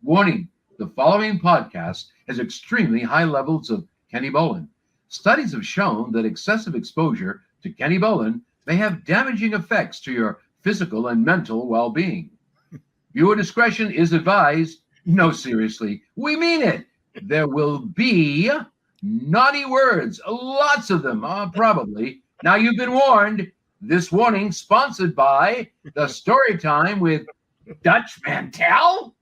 Warning, the following podcast has extremely high levels of kennybolin. Studies have shown that excessive exposure to kennybolin may have damaging effects to your physical and mental well-being. Viewer discretion is advised. No, seriously, we mean it. There will be naughty words, lots of them, probably. Now you've been warned. This warning sponsored by the Story Time with Dutch Mantel.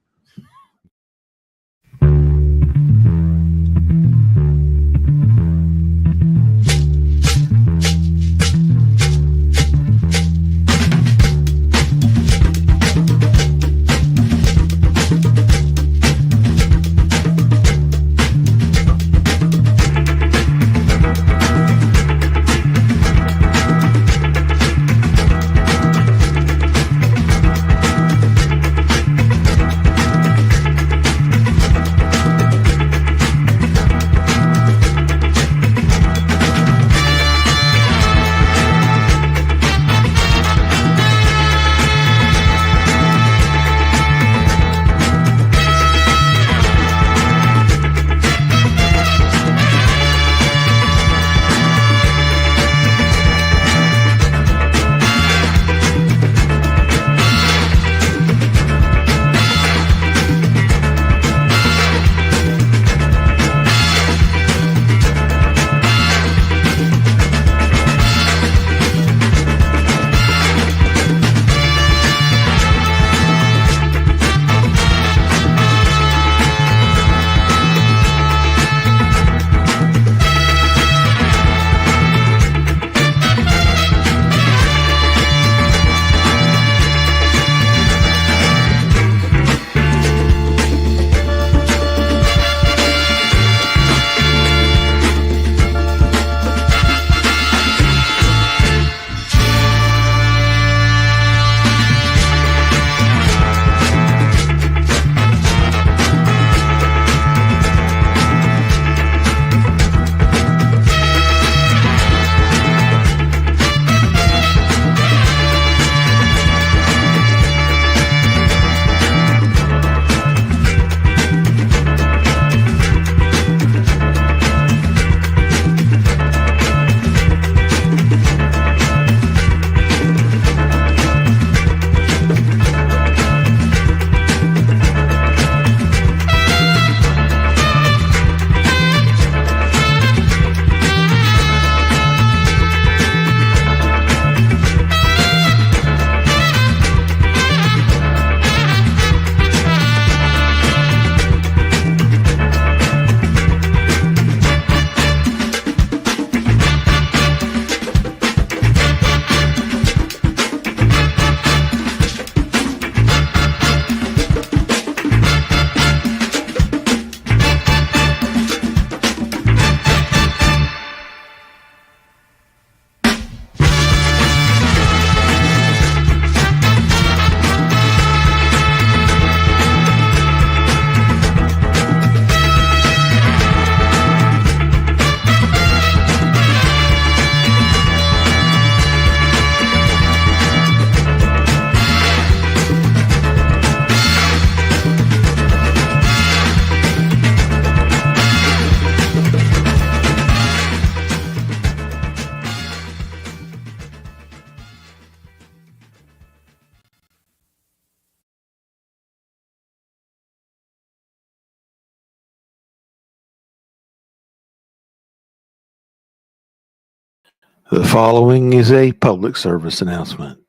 The following is a public service announcement.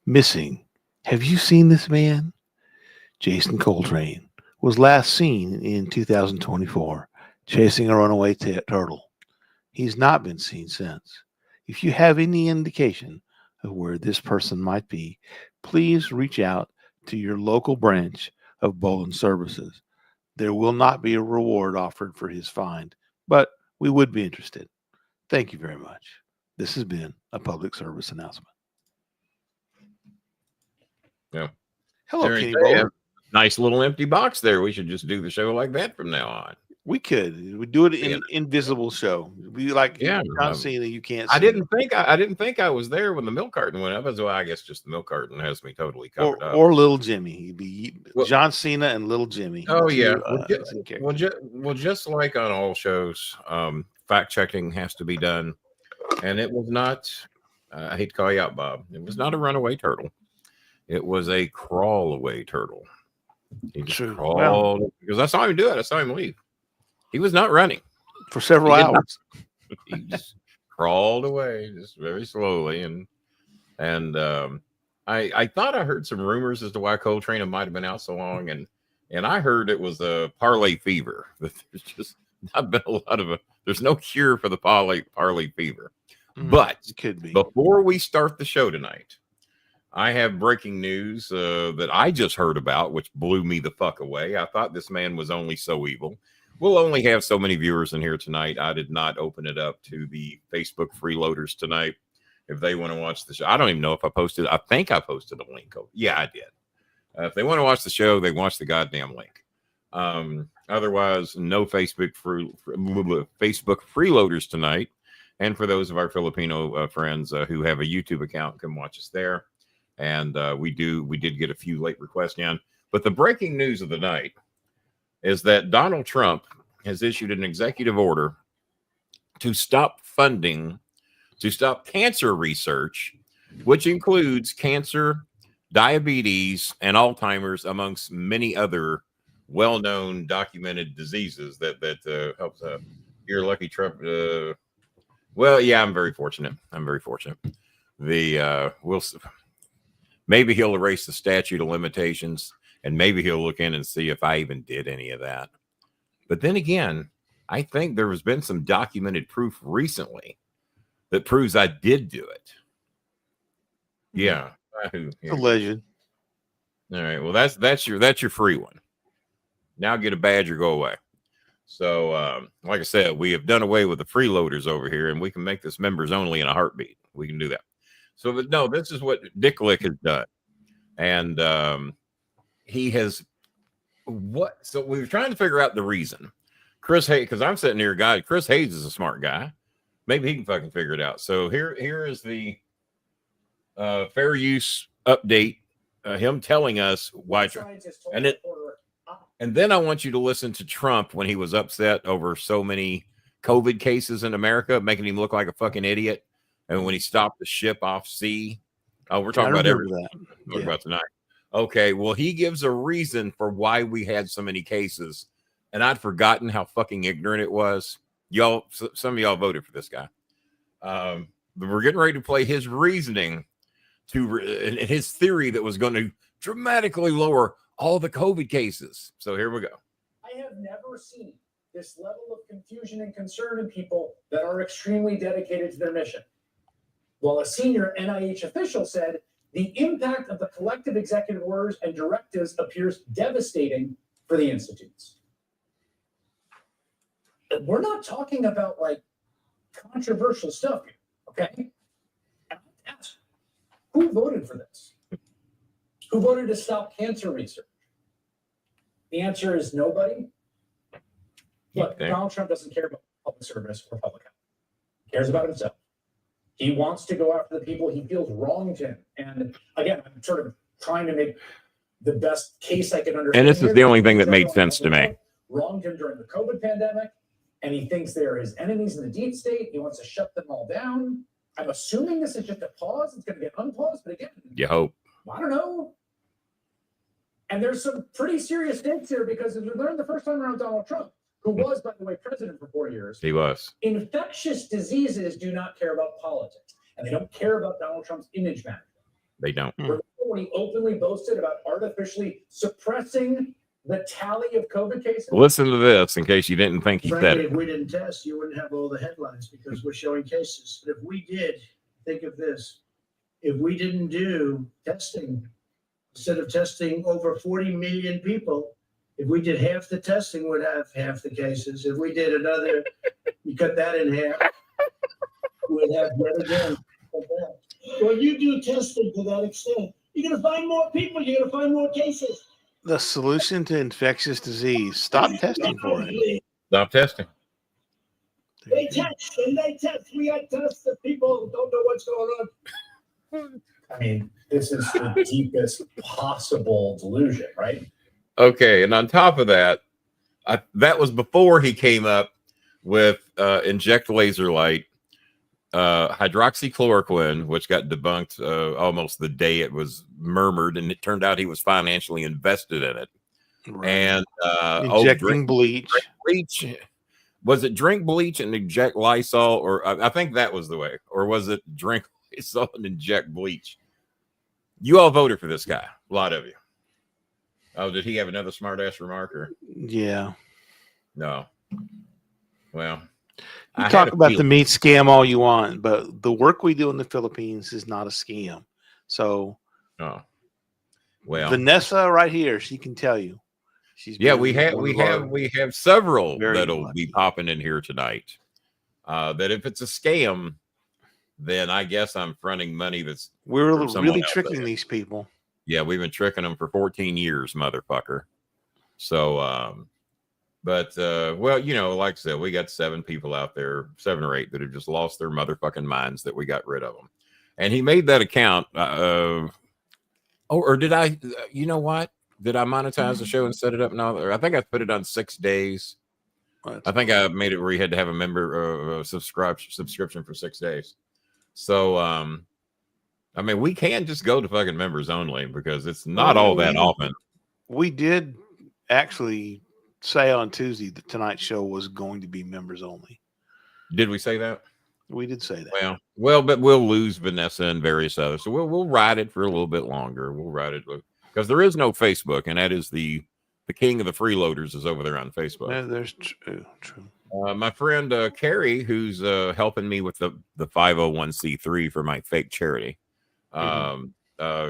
Missing. Have you seen this man? Jason Coltrane was last seen in 2024 chasing a runaway turtle. He's not been seen since. If you have any indication of where this person might be, please reach out to your local branch of Bolin Services. There will not be a reward offered for his find, but we would be interested. Thank you very much. This has been a public service announcement. Yeah. Hello, Kenny Bolin. Nice little empty box there. We should just do the show like that from now on. We could. We do it in invisible show. We like John Cena. You can't. I didn't think I was there when the milk carton went up. As well, I guess just the milk carton has me totally covered up. Or Little Jimmy. He'd be John Cena and Little Jimmy. Oh yeah. Just like on all shows, fact checking has to be done, and it was not. I hate to call you out, Bob. It was not a runaway turtle. It was a crawl away turtle. He just crawled because I saw him do it. I saw him leave. He was not running for several hours. He just crawled away, just very slowly, and I thought I heard some rumors as to why Coltrane might have been out so long, and I heard it was a parlay fever. That there's just not been a lot of there's no cure for the parlay fever, but it could be. Before we start the show tonight, I have breaking news that I just heard about, which blew me the fuck away. I thought this man was only so evil. We'll only have so many viewers in here tonight. I did not open it up to the Facebook freeloaders tonight. If they want to watch the show, I don't even know if I posted. I think I posted a link. Yeah, I did. If they want to watch the show, they watch the goddamn link. Otherwise, no Facebook freeloaders tonight. And for those of our Filipino friends who have a YouTube account, come watch us there. And we did get a few late requests in. But the breaking news of the night is that Donald Trump has issued an executive order to stop cancer research, which includes cancer, diabetes, and Alzheimer's, amongst many other well-known documented diseases that helps you're lucky, Trump. Well, yeah, I'm very fortunate. Maybe he'll erase the statute of limitations, and maybe he'll look in and see if I even did any of that. But then again, I think there has been some documented proof recently that proves I did do it. Yeah. Alleged. All right. Well, that's your free one. Now get a badge or go away. So, like I said, we have done away with the freeloaders over here, and we can make this members only in a heartbeat. We can do that. So, but no, this is what Dick Lick has done. And he has so we were trying to figure out the reason. Chris Hayes, because I'm sitting here, guy. Chris Hayes is a smart guy. Maybe he can fucking figure it out. So here is the fair use update. Him telling us why. And then I want you to listen to Trump when he was upset over so many COVID cases in America, making him look like a fucking idiot. And when he stopped the ship off sea. Oh, we're talking about everything. Talking about tonight. Okay, well, he gives a reason for why we had so many cases, and I'd forgotten how fucking ignorant it was. Y'all, some of y'all voted for this guy. We're getting ready to play his reasoning and his theory that was going to dramatically lower all the COVID cases. So here we go. I have never seen this level of confusion and concern in people that are extremely dedicated to their mission. While a senior NIH official said, the impact of the collective executive orders and directives appears devastating for the institutes. We're not talking about like controversial stuff here, okay? Who voted for this? Who voted to stop cancer research? The answer is nobody. Look, Donald Trump doesn't care about public service or public health. He cares about himself. He wants to go after the people he feels wronged him. And again, I'm sort of trying to make the best case I can understand. And this is the only thing that made sense to me. Wronged him during the COVID pandemic, and he thinks they're his enemies in the deep state. He wants to shut them all down. I'm assuming this is just a pause. It's going to get unpaused, but again, you hope. I don't know. And there's some pretty serious stakes here because as we learned the first time around Donald Trump, who was, by the way, president for 4 years. He was. Infectious diseases do not care about politics, and they don't care about Donald Trump's image management. They don't. Remember when he openly boasted about artificially suppressing the tally of COVID cases? Listen to this in case you didn't think he said it. If we didn't test, you wouldn't have all the headlines because we're showing cases. But if we did, think of this. If we didn't do testing, instead of testing over 40 million people, if we did half the testing, we'd have half the cases. If we did another, you cut that in half, we'd have yet again. When you do testing to that extent, you're going to find more people. You're going to find more cases. The solution to infectious disease: stop testing for it. Stop testing. They test and they test. We got tests that people don't know what's going on. I mean, this is the deepest possible delusion, right? Okay, and on top of that, that was before he came up with inject laser light, hydroxychloroquine, which got debunked almost the day it was murmured, and it turned out he was financially invested in it. Right. And injecting bleach. Bleach. Was it drink bleach and inject Lysol, or I think that was the way, or was it drink Lysol and inject bleach? You all voted for this guy, a lot of you. Oh, did he have another smart ass remark? Or Yeah. no? Well, you talk about the meat scam all you want, but the work we do in the Philippines is not a scam. So, oh, well, Vanessa right here, she can tell you. We have several that'll be popping in here tonight. That if it's a scam, then I guess I'm fronting money we're really tricking these people. Yeah, we've been tricking them for 14 years, motherfucker. So, well, you know, like I said, we got 7 people out there, 7 or 8 that have just lost their motherfucking minds that we got rid of them. And he made that account. Or did I? You know what? Did I monetize the show and set it up? No, I think I put it on 6 days. I think I made it where you had to have a member subscription for 6 days. So, I mean, we can just go to fucking members only because it's not all that often. We did actually say on Tuesday that tonight's show was going to be members only. Did we say that? We did say that. Well, but we'll lose Vanessa and various others. So we'll ride it for a little bit longer. We'll ride it because there is no Facebook, and that is the king of the freeloaders is over there on Facebook. Yeah, there's true. My friend Carrie, who's helping me with the 501c3 for my fake charity.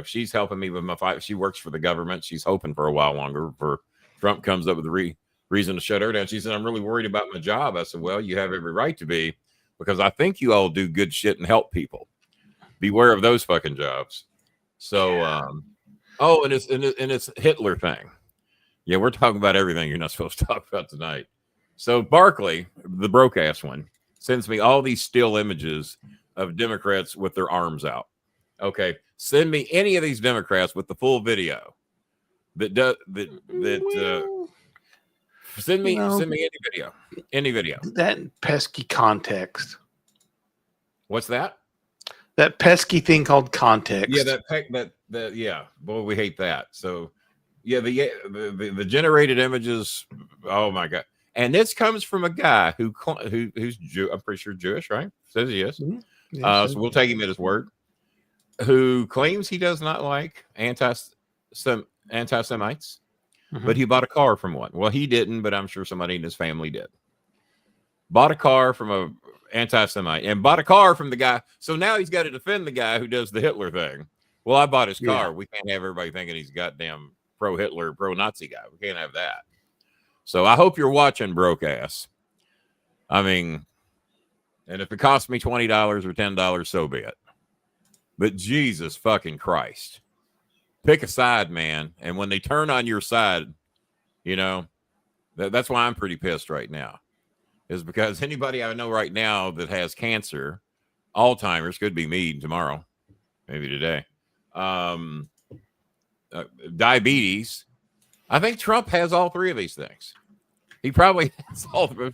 She's helping me with my she works for the government. She's hoping for a while longer before Trump comes up with a reason to shut her down. She said, I'm really worried about my job. I said, well, you have every right to be, because I think you all do good shit and help people. Beware of those fucking jobs. So, and it's Hitler thing. Yeah, we're talking about everything you're not supposed to talk about tonight. So Barkley, the broke ass one, sends me all these still images of Democrats with their arms out. Okay, send me any of these Democrats with the full video. Send me any video. That pesky context. What's that? That pesky thing called context. Yeah, yeah. Boy, we hate that. So, yeah, the generated images. Oh my god! And this comes from a guy who's I'm pretty sure Jewish, right? Says he is. Mm-hmm. Yeah, so we'll take him at his word. Who claims he does not like anti-Semites, but he bought a car from one. Well, he didn't, but I'm sure somebody in his family did. Bought a car from a anti-Semite and bought a car from the guy. So now he's got to defend the guy who does the Hitler thing. Well, I bought his car. Yeah. We can't have everybody thinking he's goddamn pro-Hitler, pro-Nazi guy. We can't have that. So I hope you're watching, broke ass. I mean, and if it costs me $20 or $10, so be it. But Jesus fucking Christ. Pick a side, man. And when they turn on your side, you know, that's why I'm pretty pissed right now. Is because anybody I know right now that has cancer, Alzheimer's, could be me tomorrow, maybe today, diabetes. I think Trump has all 3 of these things. He probably has all 3.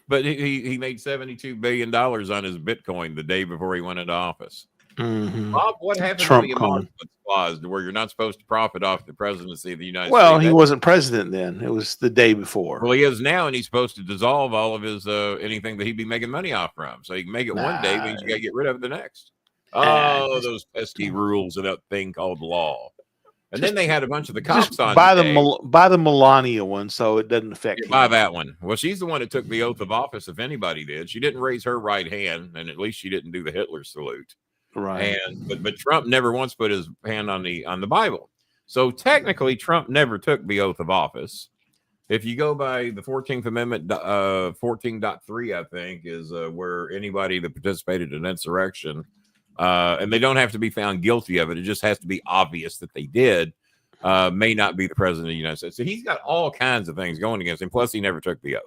But he made $72 billion on his Bitcoin the day before he went into office. Mm-hmm. Bob, what happened to the Amendment Clause where you're not supposed to profit off the presidency of the United States? Well, he wasn't president then. It was the day before. Well, he is now, and he's supposed to dissolve all of his anything that he'd be making money off from. So he can make it one day, means you got to get rid of it the next. Oh, those pesky rules of that thing called law. And then they had a bunch of the cops on. Buy the Melania one, so it doesn't affect you. Buy that one. Well, she's the one that took the oath of office, if anybody did. She didn't raise her right hand, and at least she didn't do the Hitler salute. Right. But Trump never once put his hand on the Bible. So technically, Trump never took the oath of office. If you go by the 14th Amendment, 14.3, I think, is where anybody that participated in insurrection, and they don't have to be found guilty of it. It just has to be obvious that they did, may not be the president of the United States. So he's got all kinds of things going against him. Plus, he never took the oath.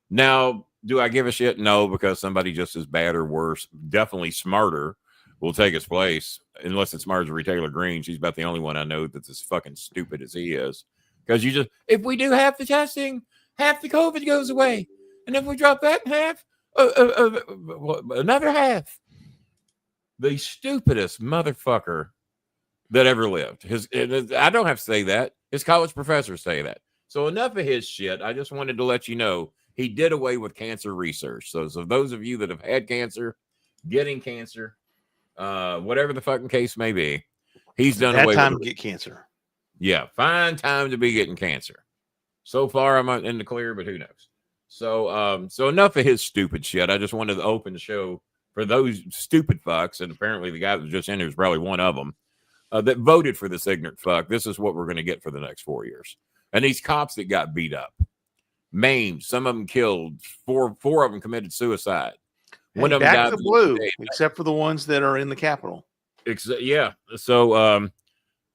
Now, do I give a shit? No, because somebody just as bad or worse, definitely smarter, will take his place. Unless it's Marjorie Taylor Greene. She's about the only one I know that's as fucking stupid as he is. Because if we do half the testing, half the COVID goes away. And if we drop that in half, another half. The stupidest motherfucker that ever lived. I don't have to say that. His college professors say that. So enough of his shit. I just wanted to let you know he did away with cancer research. So those of you that have had cancer, getting cancer, whatever the fucking case may be, he's done away with it. Time to get cancer. Yeah, fine time to be getting cancer. So far, I'm in the clear, but who knows? So enough of his stupid shit. I just wanted to open the show for those stupid fucks, and apparently the guy that was just in here is probably one of them, that voted for this ignorant fuck. This is what we're going to get for the next 4 years. And these cops that got beat up, maimed, some of them killed, four of them committed suicide. One of them died the blue, except for the ones that are in the Capitol. Yeah. So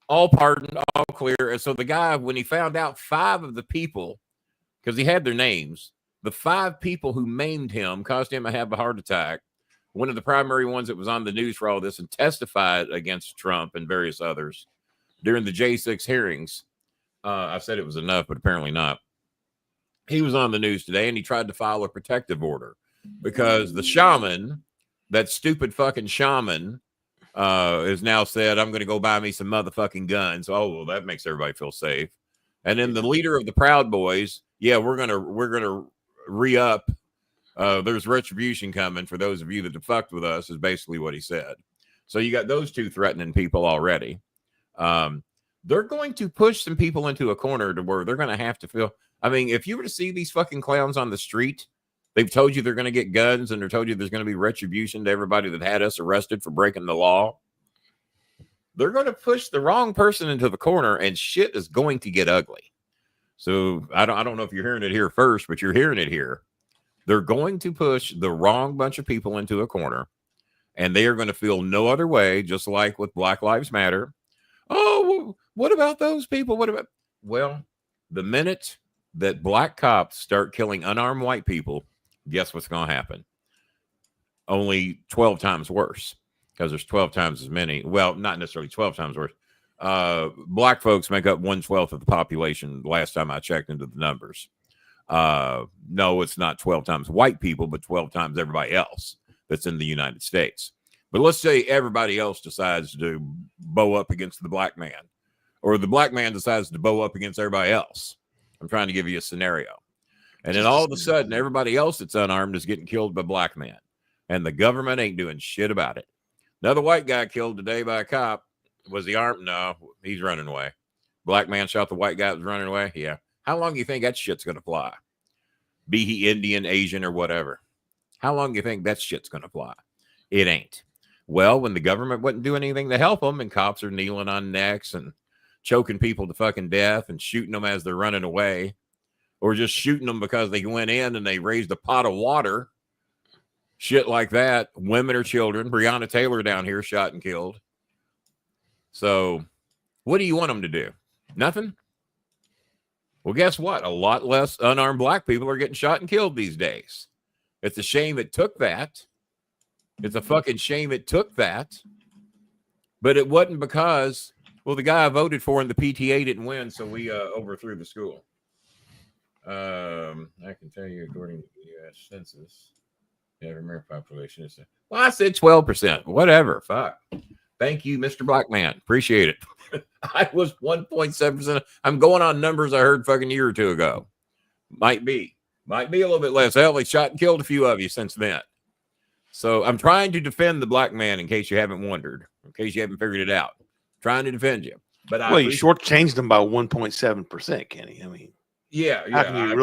all pardoned, all clear. And so the guy, when he found out 5 of the people, because he had their names, the 5 people who maimed him, caused him to have a heart attack, one of the primary ones that was on the news for all this and testified against Trump and various others during the J6 hearings. I said it was enough, but apparently not. He was on the news today and he tried to file a protective order because the shaman, that stupid fucking shaman, is now said, I'm going to go buy me some motherfucking guns. Oh, well, that makes everybody feel safe. And then the leader of the Proud Boys, yeah, we're gonna re-up. There's retribution coming for those of you that have fucked with us, is basically what he said. So you got those 2 threatening people already. They're going to push some people into a corner to where they're going to have to feel. I mean, if you were to see these fucking clowns on the street, they've told you they're going to get guns and they're told you there's going to be retribution to everybody that had us arrested for breaking the law. They're going to push the wrong person into the corner and shit is going to get ugly. So I don't know if you're hearing it here first, but you're hearing it here. They're going to push the wrong bunch of people into a corner and they are going to feel no other way, just like with Black Lives Matter. Oh, what about those people? Well, the minute that black cops start killing unarmed white people, guess what's going to happen? Only 12 times worse, because there's 12 times as many. Well, not necessarily 12 times worse. Black folks make up 1/12 of the population. Last time I checked into the numbers. No, it's not 12 times white people, but 12 times everybody else that's in the United States. But let's say everybody else decides to bow up against the black man, or the black man decides to bow up against everybody else. I'm trying to give you a scenario. And then all of a sudden, everybody else that's unarmed is getting killed by black men. And the government ain't doing shit about it. Another white guy killed today by a cop. Was he armed? No, he's running away. Black man shot the white guy that was running away? Yeah. How long do you think that shit's going to fly? Be he Indian, Asian, or whatever. How long do you think that shit's going to fly? It ain't. Well, when the government wasn't doing anything to help them and cops are kneeling on necks and choking people to fucking death and shooting them as they're running away, or just shooting them because they went in and they raised a pot of water, shit like that, women or children. Breonna Taylor down here shot and killed. So what do you want them to do? Nothing? Well, guess what? A lot less unarmed black people are getting shot and killed these days. It's a shame it took that. It's a fucking shame it took that. But it wasn't because, well, the guy I voted for in the PTA didn't win, so we overthrew the school. I can tell you, according to the U.S. Census, the American population is, well, I said 12%. Whatever. Fuck. Thank you, Mr. Black Man. Appreciate it. I was 1.7%. I'm going on numbers I heard fucking a year or two ago. Might be a little bit less. Hell, they shot and killed a few of you since then. So I'm trying to defend the black man in case you haven't wondered, in case you haven't figured it out. trying to defend you. But you shortchanged them by 1.7%, Kenny. I mean, yeah. How can you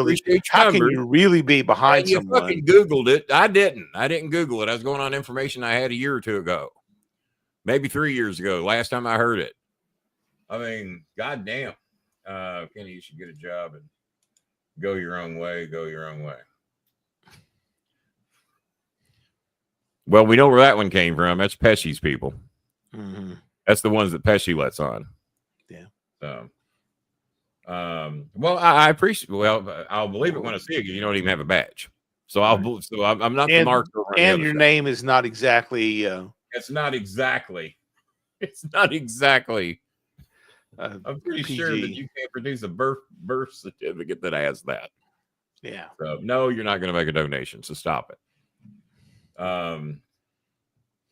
really be behind someone? You fucking Googled it. I didn't Google it. I was going on information I had a year or two ago, maybe 3 years ago. Last time I heard it. I mean, goddamn, Kenny, you should get a job and go your own way. Go your own way. Well, we know where that one came from. That's Pesci's people. Mm-hmm. That's the ones that Pesci lets on. Yeah. So, Well, I appreciate. Well, I'll believe it when I see it. 'Cause you don't even have a badge, so I'm not the mark. And your name is not exactly. It's not exactly. It's not exactly. I'm pretty sure that you can't produce a birth certificate that has that. Yeah. So no, you're not going to make a donation. So stop it.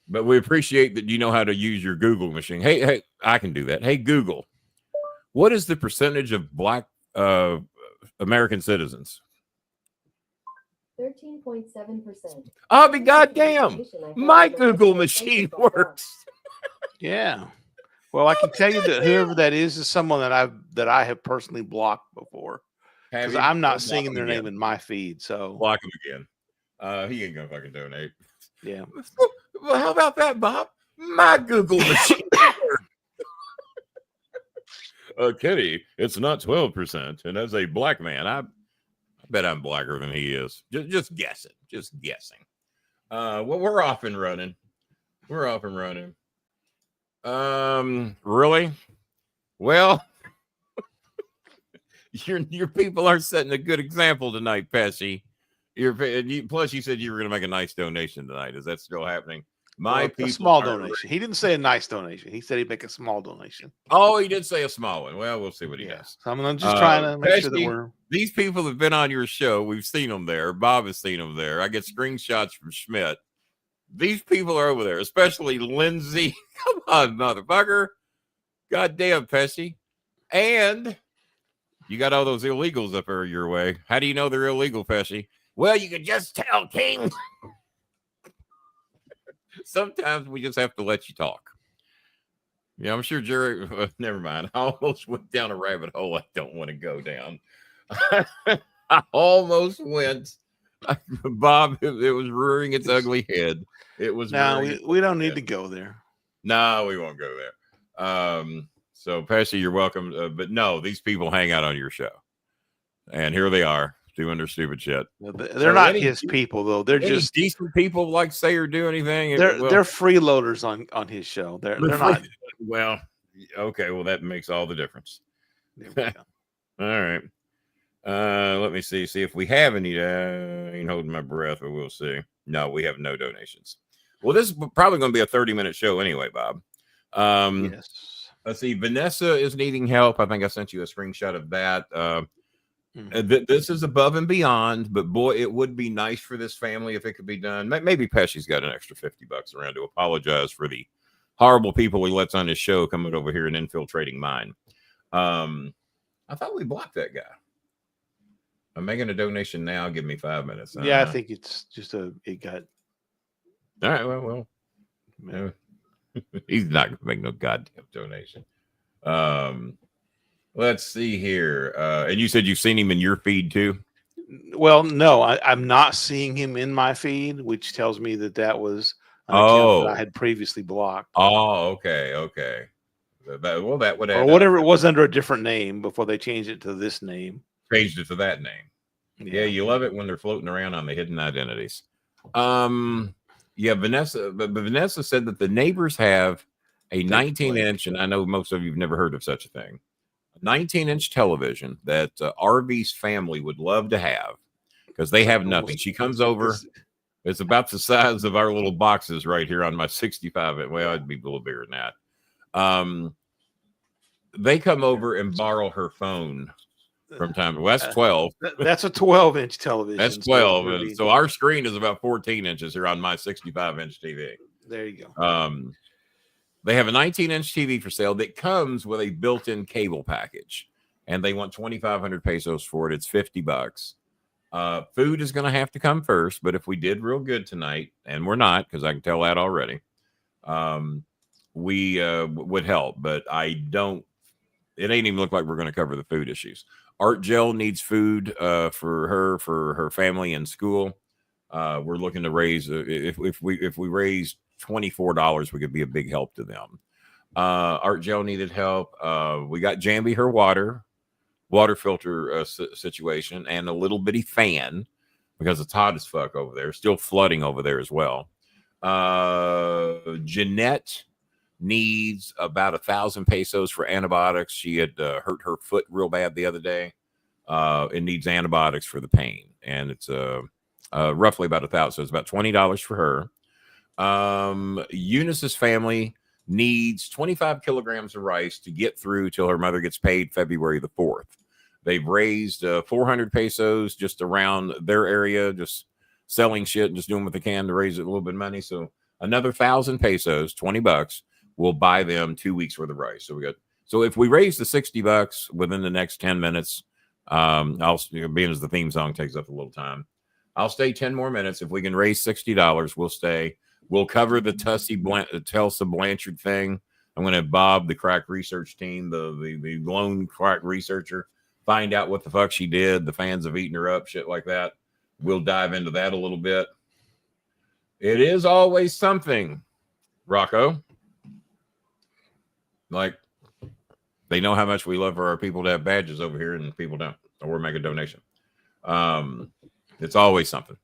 But we appreciate that you know how to use your Google machine. Hey, I can do that. Hey, Google, what is the percentage of Black American citizens? 13.7%. I'll be goddamn. My Google machine works. Yeah. Well, I can tell you that whoever that is someone that I have personally blocked before. Because I'm not seeing their name in my feed. So block him again. He ain't gonna fucking donate. Yeah. Well, how about that, Bob? My Google machine. Kenny, it's not 12%, and as a black man, I bet I'm blacker than he is. Just guessing. Just guessing. Well, we're off and running. Really? Well, your people are setting a good example tonight, Pesci. Plus, you said you were going to make a nice donation tonight. Is that still happening? A small donation. He didn't say a nice donation. He said he'd make a small donation. Oh, he did say a small one. Well, we'll see what he does. So I'm just trying to make sure that these people have been on your show. We've seen them there. Bob has seen them there. I get screenshots from Schmidt. These people are over there, especially Lindsay. Come on, motherfucker. Goddamn, Pesci. And you got all those illegals up there your way. How do you know they're illegal, Pesci? Well, you can just tell, King. Sometimes we just have to let you talk. Yeah, I'm sure Jerry. Never mind. I almost went down a rabbit hole I don't want to go down. I almost went. Bob, it was rearing its ugly head. It was. No, we don't need to go there. No, we won't go there. So, Pesci, you're welcome. But no, these people hang out on your show, and here they are doing their stupid shit. They're not his people, though. They're just decent people, like say or do anything. They're freeloaders on his show. They're not. Well, okay. Well, that makes all the difference. All right. Let me see if we have any. I ain't holding my breath, but we'll see. No, we have no donations. Well, this is probably going to be a 30-minute show anyway, Bob. Yes. Let's see. Vanessa is needing help. I think I sent you a screenshot of that. This is above and beyond, but boy, it would be nice for this family if it could be done. Maybe Pesci's got an extra $50 around to apologize for the horrible people he lets on his show coming over here and infiltrating mine. I thought we blocked that guy. I'm making a donation now. Give me 5 minutes. Yeah, I think it's just it got. All right. Well, he's not going to make no goddamn donation. Let's see here. And you said you've seen him in your feed too? Well, no, I'm not seeing him in my feed, which tells me that was an account that I had previously blocked. Oh, okay. That would or whatever it was under a different name before they changed it to this name. Changed it to that name. Yeah, you love it when they're floating around on the hidden identities. Yeah, Vanessa, but Vanessa said that the neighbors have a 19-inch, and I know most of you have never heard of such a thing, a 19-inch television that RV's family would love to have because they have nothing. She comes over. It's about the size of our little boxes right here on my 65. Well, it'd be a little bigger than that. They come over and borrow her phone from time to time. That's 12. That's a 12-inch television. That's 12. So our screen is about 14 inches here on my 65-inch TV. There you go. They have a 19-inch TV for sale that comes with a built-in cable package, and they want 2,500 pesos for it. It's $50. Food is going to have to come first, but if we did real good tonight, and we're not, because I can tell that already, we would help. But I don't. It ain't even look like we're going to cover the food issues. Art Gel needs food for her family and school. We're looking to raise if we raise $24, we could be a big help to them. Art Gel needed help. We got Jambi her water filter situation and a little bitty fan because it's hot as fuck over there. Still flooding over there as well. Jeanette needs about 1,000 pesos for antibiotics. She had hurt her foot real bad the other day. It needs antibiotics for the pain, and it's roughly about 1,000. So it's about $20 for her. Eunice's family needs 25 kilograms of rice to get through till her mother gets paid February the 4th. They've raised 400 pesos just around their area, just selling shit and just doing what they can to raise a little bit of money. So another 1,000 pesos, $20, will buy them 2 weeks worth of rice. So if we raise the $60 within the next 10 minutes, being as the theme song takes up a little time, I'll stay 10 more minutes. If we can raise $60, we'll stay. We'll cover the Tulsa Blanchard thing. I'm going to have Bob, the crack research team, the lone crack researcher, find out what the fuck she did. The fans have eaten her up, shit like that. We'll dive into that a little bit. It is always something, Rocco. Like, they know how much we love for our people to have badges over here, and people don't, or make a donation. It's always something.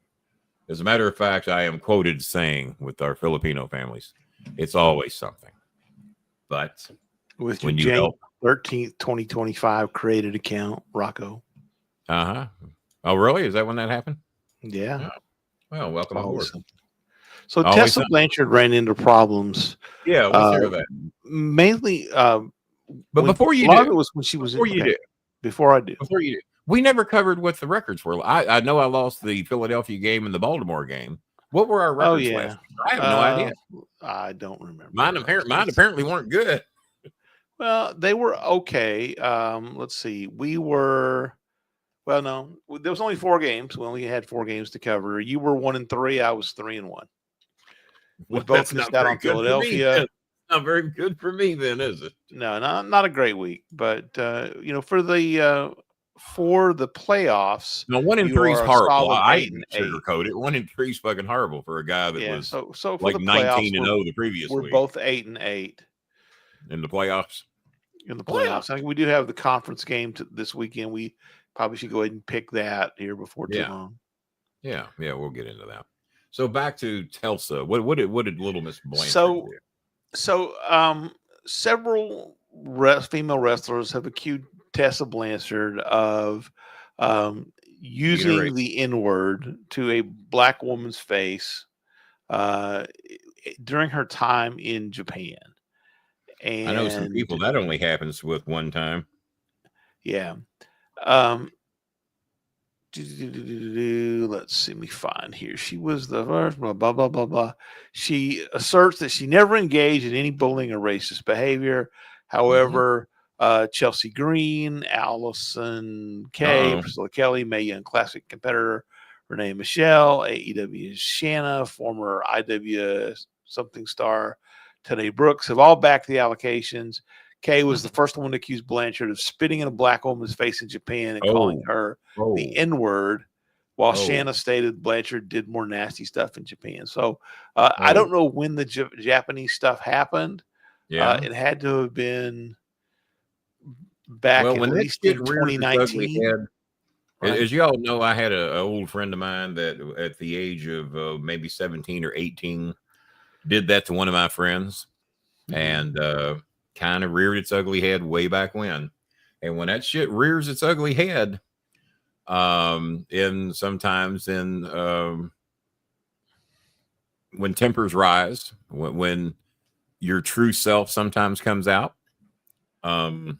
As a matter of fact, I am quoted saying with our Filipino families, it's always something. But with when your you January help, 13th, 2025 created account, Rocco. Oh, really? Is that when that happened? Yeah. Well, welcome aboard. So Tessa Blanchard ran into problems. Yeah, let's hear that. Mainly, but before you do, a lot of it was when she was before you do. Before I do. Before you do. We never covered what the records were. I know I lost the Philadelphia game and the Baltimore game. What were our records last week? I have no idea. I don't remember. Mine apparently weren't good. Well, they were okay. Let's see. We were, well, no, there was only 4 games. We only had 4 games to cover. You were 1-3. I was 3-1. We both missed out on Philadelphia. Not very good for me then, is it? No, not a great week. But for the playoffs, no, 1-3 is horrible. I didn't sugarcoat it. 1-3 is fucking horrible for a guy that was so like 19-0 the previous week. We're both 8-8 in the playoffs. In the playoffs, I think we do have the conference game this weekend. We probably should go ahead and pick that here before too long. Yeah, we'll get into that. So back to Tulsa. What did Little Miss Blanchard do? So several female wrestlers have accused Tessa Blanchard of using the N-word to a black woman's face during her time in Japan. And I know some people that only happens with one time. Yeah. Let's see me find here. She was the first, blah, blah, blah, blah, blah. She asserts that she never engaged in any bullying or racist behavior. However, Chelsea Green, Allison Kay, Priscilla Kelly, Mae Young Classic competitor Renee Michelle, AEW Shanna, former IW something star Tanae Brooks have all backed the allegations. Kay was the first one to accuse Blanchard of spitting in a black woman's face in Japan and calling her the N-word, while Shanna stated Blanchard did more nasty stuff in Japan. So I don't know when the Japanese stuff happened. Yeah, it had to have been back at least in 2019. As you all know, I had an old friend of mine that at the age of maybe 17 or 18 did that to one of my friends, and kind of reared its ugly head way back when. And when that shit rears its ugly head, sometimes when tempers rise, when your true self sometimes comes out, I've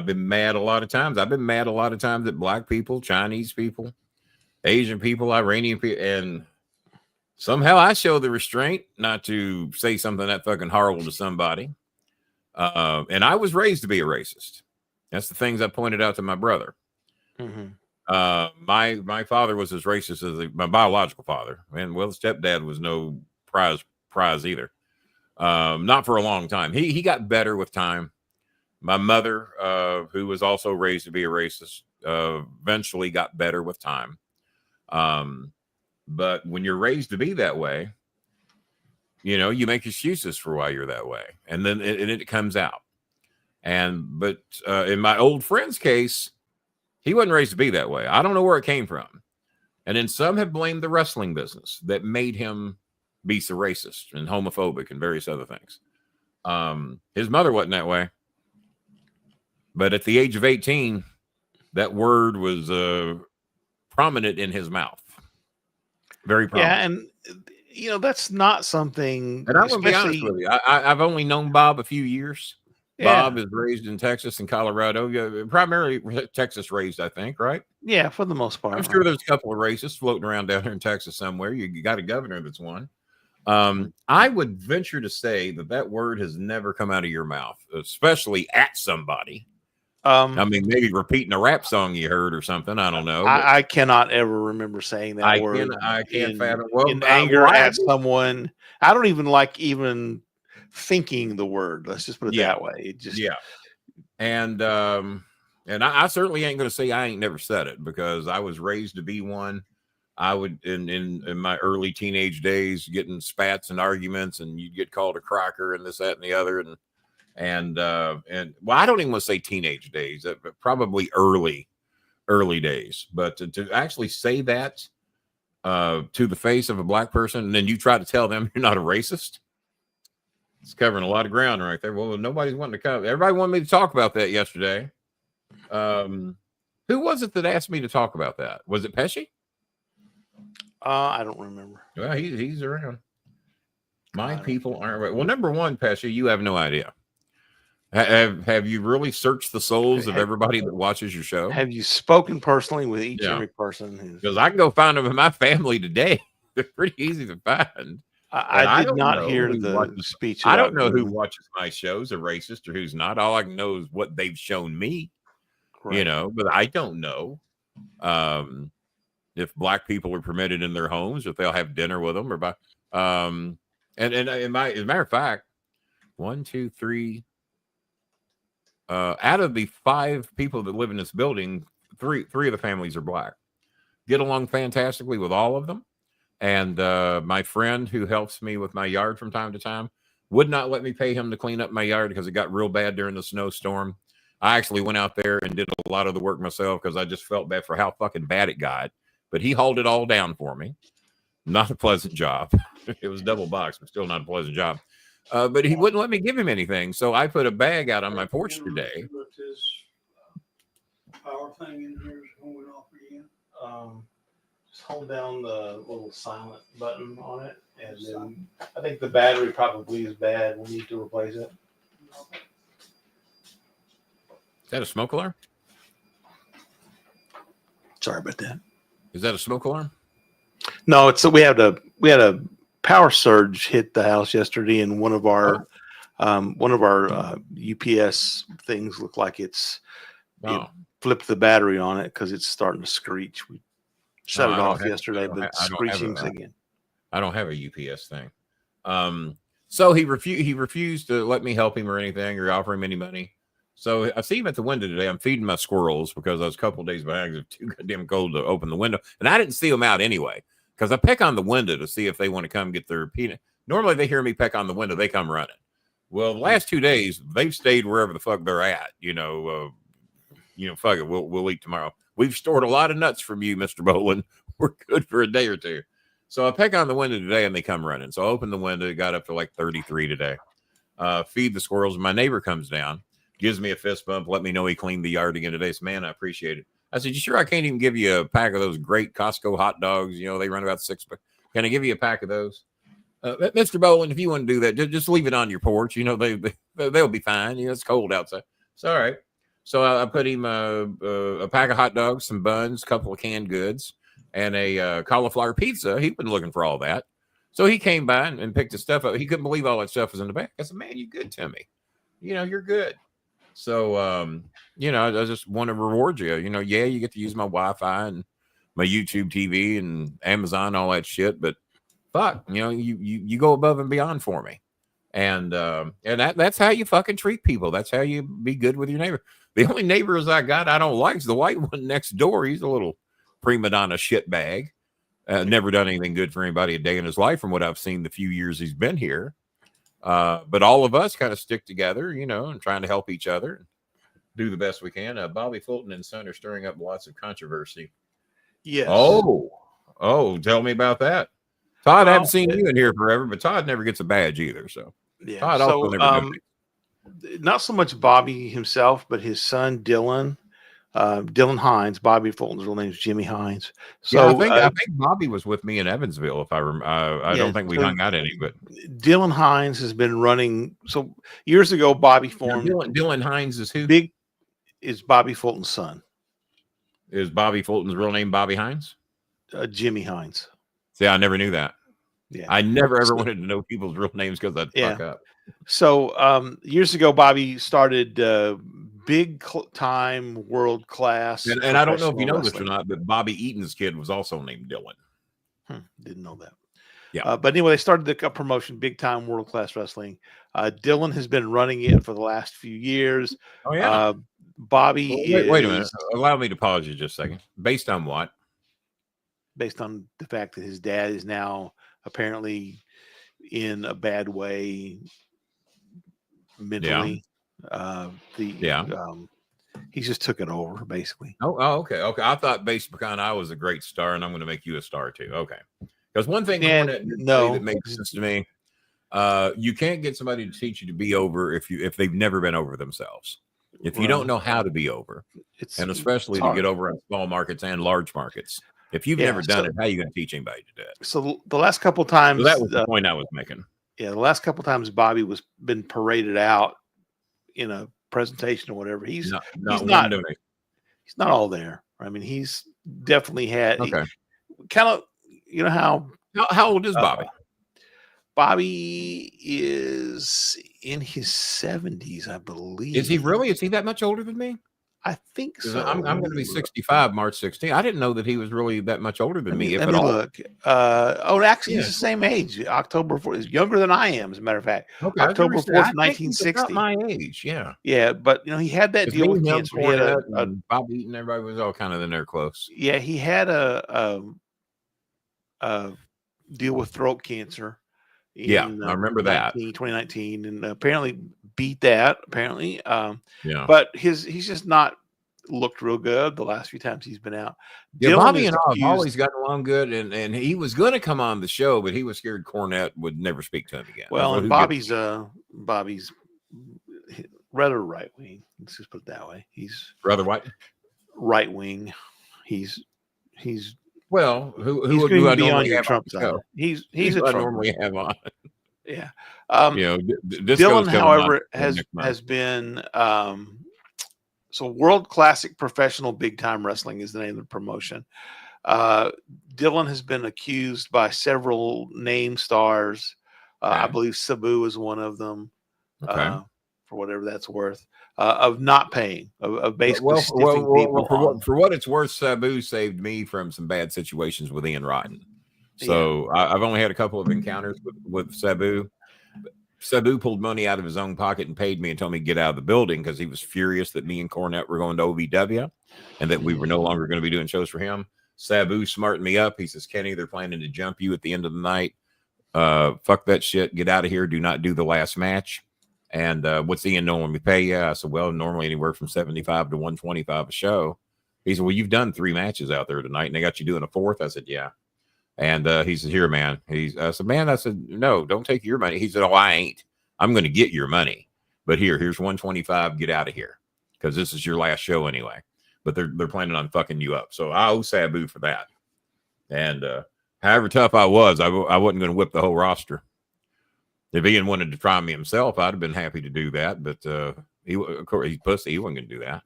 been mad a lot of times. I've been mad a lot of times at black people, Chinese people, Asian people, Iranian people, and somehow I show the restraint not to say something that fucking horrible to somebody. And I was raised to be a racist. That's the things I pointed out to my brother. My father was as racist as my biological father. And stepdad was no prize either. Not for a long time. He got better with time. My mother, who was also raised to be a racist, eventually got better with time. But when you're raised to be that way, you make excuses for why you're that way. And then it comes out. But in my old friend's case, he wasn't raised to be that way. I don't know where it came from. And then some have blamed the wrestling business that made him beats a racist and homophobic and various other things. His mother wasn't that way. But at the age of 18, that word was prominent in his mouth. Very prominent. Yeah, and that's not something. And I'm going to be honest with you. I've only known Bob a few years. Yeah. Bob is raised in Texas and Colorado. Yeah, primarily Texas raised, I think, right? Yeah, for the most part. I'm sure there's a couple of racists floating around down here in Texas somewhere. You got a governor that's one. I would venture to say that word has never come out of your mouth, especially at somebody. I mean, maybe repeating a rap song you heard or something. I don't know. I cannot ever remember saying that word. I can't fathom. In anger at someone. I don't even like thinking the word. Let's just put it that way. It just And I certainly ain't going to say I ain't never said it, because I was raised to be one. I would in my early teenage days getting spats and arguments, and you'd get called a cracker and this, that, and the other, and well, I don't even want to say teenage days, but probably early days. But to actually say that to the face of a black person, and then you try to tell them you're not a racist, it's covering a lot of ground right there. Well, nobody's wanting to come. Everybody wanted me to talk about that yesterday. Who was it that asked me to talk about that? Was it Pesci? I don't remember. Well, he's around. My people aren't right. Well, number one, Pesci, you have no idea. Have you really searched the souls of everybody that watches your show? Have you spoken personally with each and every person? Because I can go find them in my family today. They're pretty easy to find. I did not hear the speech. I don't know who watches my shows, a racist or who's not. All I can know is what they've shown me. Right. But I don't know if black people are permitted in their homes, if they'll have dinner with them, or and as a matter of fact, 1, 2, 3. Out of the 5 people that live in this building, three of the families are black. Get along fantastically with all of them. And my friend who helps me with my yard from time to time would not let me pay him to clean up my yard because it got real bad during the snowstorm. I actually went out there and did a lot of the work myself because I just felt bad for how fucking bad it got. But he hauled it all down for me. Not a pleasant job. It was double box, but still not a pleasant job. But he wouldn't let me give him anything. So I put a bag out on my porch today. This power thing in here is going off again. Just hold down the little silent button on it. And then I think the battery probably is bad. We need to replace it. Is that a smoke alarm? Sorry about that. Is that a smoke alarm? No, we had a power surge hit the house yesterday, and one of our UPS things looked like it flipped the battery on it because it's starting to screech. We shut it off yesterday, but it's screeching again. I don't have a UPS thing. So he refused to let me help him or anything or offer him any money. So I see him at the window today. I'm feeding my squirrels because I was a couple of days behind. It was too goddamn cold to open the window. And I didn't see them out anyway because I peck on the window to see if they want to come get their peanut. Normally they hear me peck on the window. They come running. Well, the last 2 days, they've stayed wherever the fuck they're at. Fuck it. We'll eat tomorrow. We've stored a lot of nuts from you, Mr. Bolin. We're good for a day or two. So I peck on the window today and they come running. So I open the window. It got up to like 33 today. Feed the squirrels. My neighbor comes down. Gives me a fist bump, let me know he cleaned the yard again today. So, man, I appreciate it. I said, you sure I can't even give you a pack of those great Costco hot dogs? They run about $6. Can I give you a pack of those? Mr. Bolin, if you want to do that, just leave it on your porch. They'll be fine. It's cold outside. It's all right. So I put him a pack of hot dogs, some buns, a couple of canned goods, and a cauliflower pizza. He'd been looking for all that. So he came by and picked his stuff up. He couldn't believe all that stuff was in the bag. I said, man, you're good to me. You're good. So, I just want to reward you. You get to use my Wi-Fi and my YouTube TV and Amazon, all that shit. But fuck, you go above and beyond for me. And that's how you fucking treat people. That's how you be good with your neighbor. The only neighbors I got I don't like is the white one next door. He's a little prima donna shit bag. Never done anything good for anybody a day in his life from what I've seen the few years he's been here. But all of us kind of stick together, and trying to help each other and do the best we can. Bobby Fulton and Son are stirring up lots of controversy. Yes. Oh, tell me about that. Todd, I haven't seen you in here forever, but Todd never gets a badge either. So Yeah. Todd also never donates. Not so much Bobby himself, but his son Dylan. Dylan Hines. Bobby Fulton's real name is Jimmy Hines. So I think Bobby was with me in Evansville. If I remember, I don't think we hung out any, but Dylan Hines has been running. So years ago, Bobby formed. Dylan Hines is who? Is Bobby Fulton's son. Is Bobby Fulton's real name Bobby Hines? Jimmy Hines. See, I never knew that. Yeah, I never ever wanted to know people's real names because I'd fuck up. So years ago, Bobby started big time world class. And I don't know if you know this or not, but Bobby Eaton's kid was also named Dylan. Didn't know that. Yeah. But anyway, they started the promotion, big time world class wrestling. Dylan has been running it for the last few years. Oh, yeah. Bobby wait a minute. Allow me to pause you just a second. Based on what? Based on the fact that his dad is now apparently in a bad way mentally. He just took it over basically. Okay. I thought based upon I was a great star and I'm going to make you a star too. Okay. Because one thing that makes sense to me, you can't get somebody to teach you to be over if they've never been over themselves. If you don't know how to be over, and especially to get over in small markets and large markets. If you've never done it, how are you going to teach anybody to do it? So the last couple of times, that was the point I was making. Yeah, the last couple of times Bobby was been paraded out in a presentation or whatever. He's not all there. I mean, he's definitely had kind of, you know how old is Bobby? Bobby is in his 70s, I believe. Is he really? Is he that much older than me? I think so. I'm going to be 65 March 16th. I didn't know that he was really that much older than me. If at all. Look. Actually, he's the same age. October 4th. He's younger than I am, as a matter of fact. Okay, October 4th, 1960. My age, yeah. Yeah, but he had that deal with cancer. He had a Bobby Eaton, everybody was all kind of in there close. Yeah, he had a deal with throat cancer. I remember that 2019, and apparently beat that. But he's just not looked real good the last few times he's been out. Yeah, Bobby and I have always gotten along good, and he was going to come on the show, but he was scared Cornette would never speak to him again. Well, and Bobby's rather right wing. Let's just put it that way. He's rather what? Right wing. He's well, who would be on your Trump side? He's a Trump. Normally have on. Yeah. Dylan, however, has been so World Classic Professional Big Time Wrestling is the name of the promotion. Dylan has been accused by several name stars. I believe Sabu is one of them. For whatever that's worth, of not paying, of basically stiffing people. For what it's worth, Sabu saved me from some bad situations with Ian Rotten. So I've only had a couple of encounters with Sabu. Sabu pulled money out of his own pocket and paid me and told me to get out of the building because he was furious that me and Cornette were going to OVW and that we were no longer going to be doing shows for him. Sabu smartened me up. He says, Kenny, they're planning to jump you at the end of the night. Fuck that shit. Get out of here. Do not do the last match. And what's Ian normally pay you? I said, well, normally anywhere from 75 to 125 a show. He said, well, you've done 3 matches out there tonight, and they got you doing a 4th. I said, yeah. And he said, here, man. I said, man, I said, no, don't take your money. He said, oh, I ain't. I'm going to get your money. But here's 125. Get out of here because this is your last show anyway. But they're planning on fucking you up. So I owe Sabu for that. And however tough I was, I wasn't going to whip the whole roster. If Ian wanted to try me himself, I'd have been happy to do that. But of course, he's pussy. He wasn't going to do that.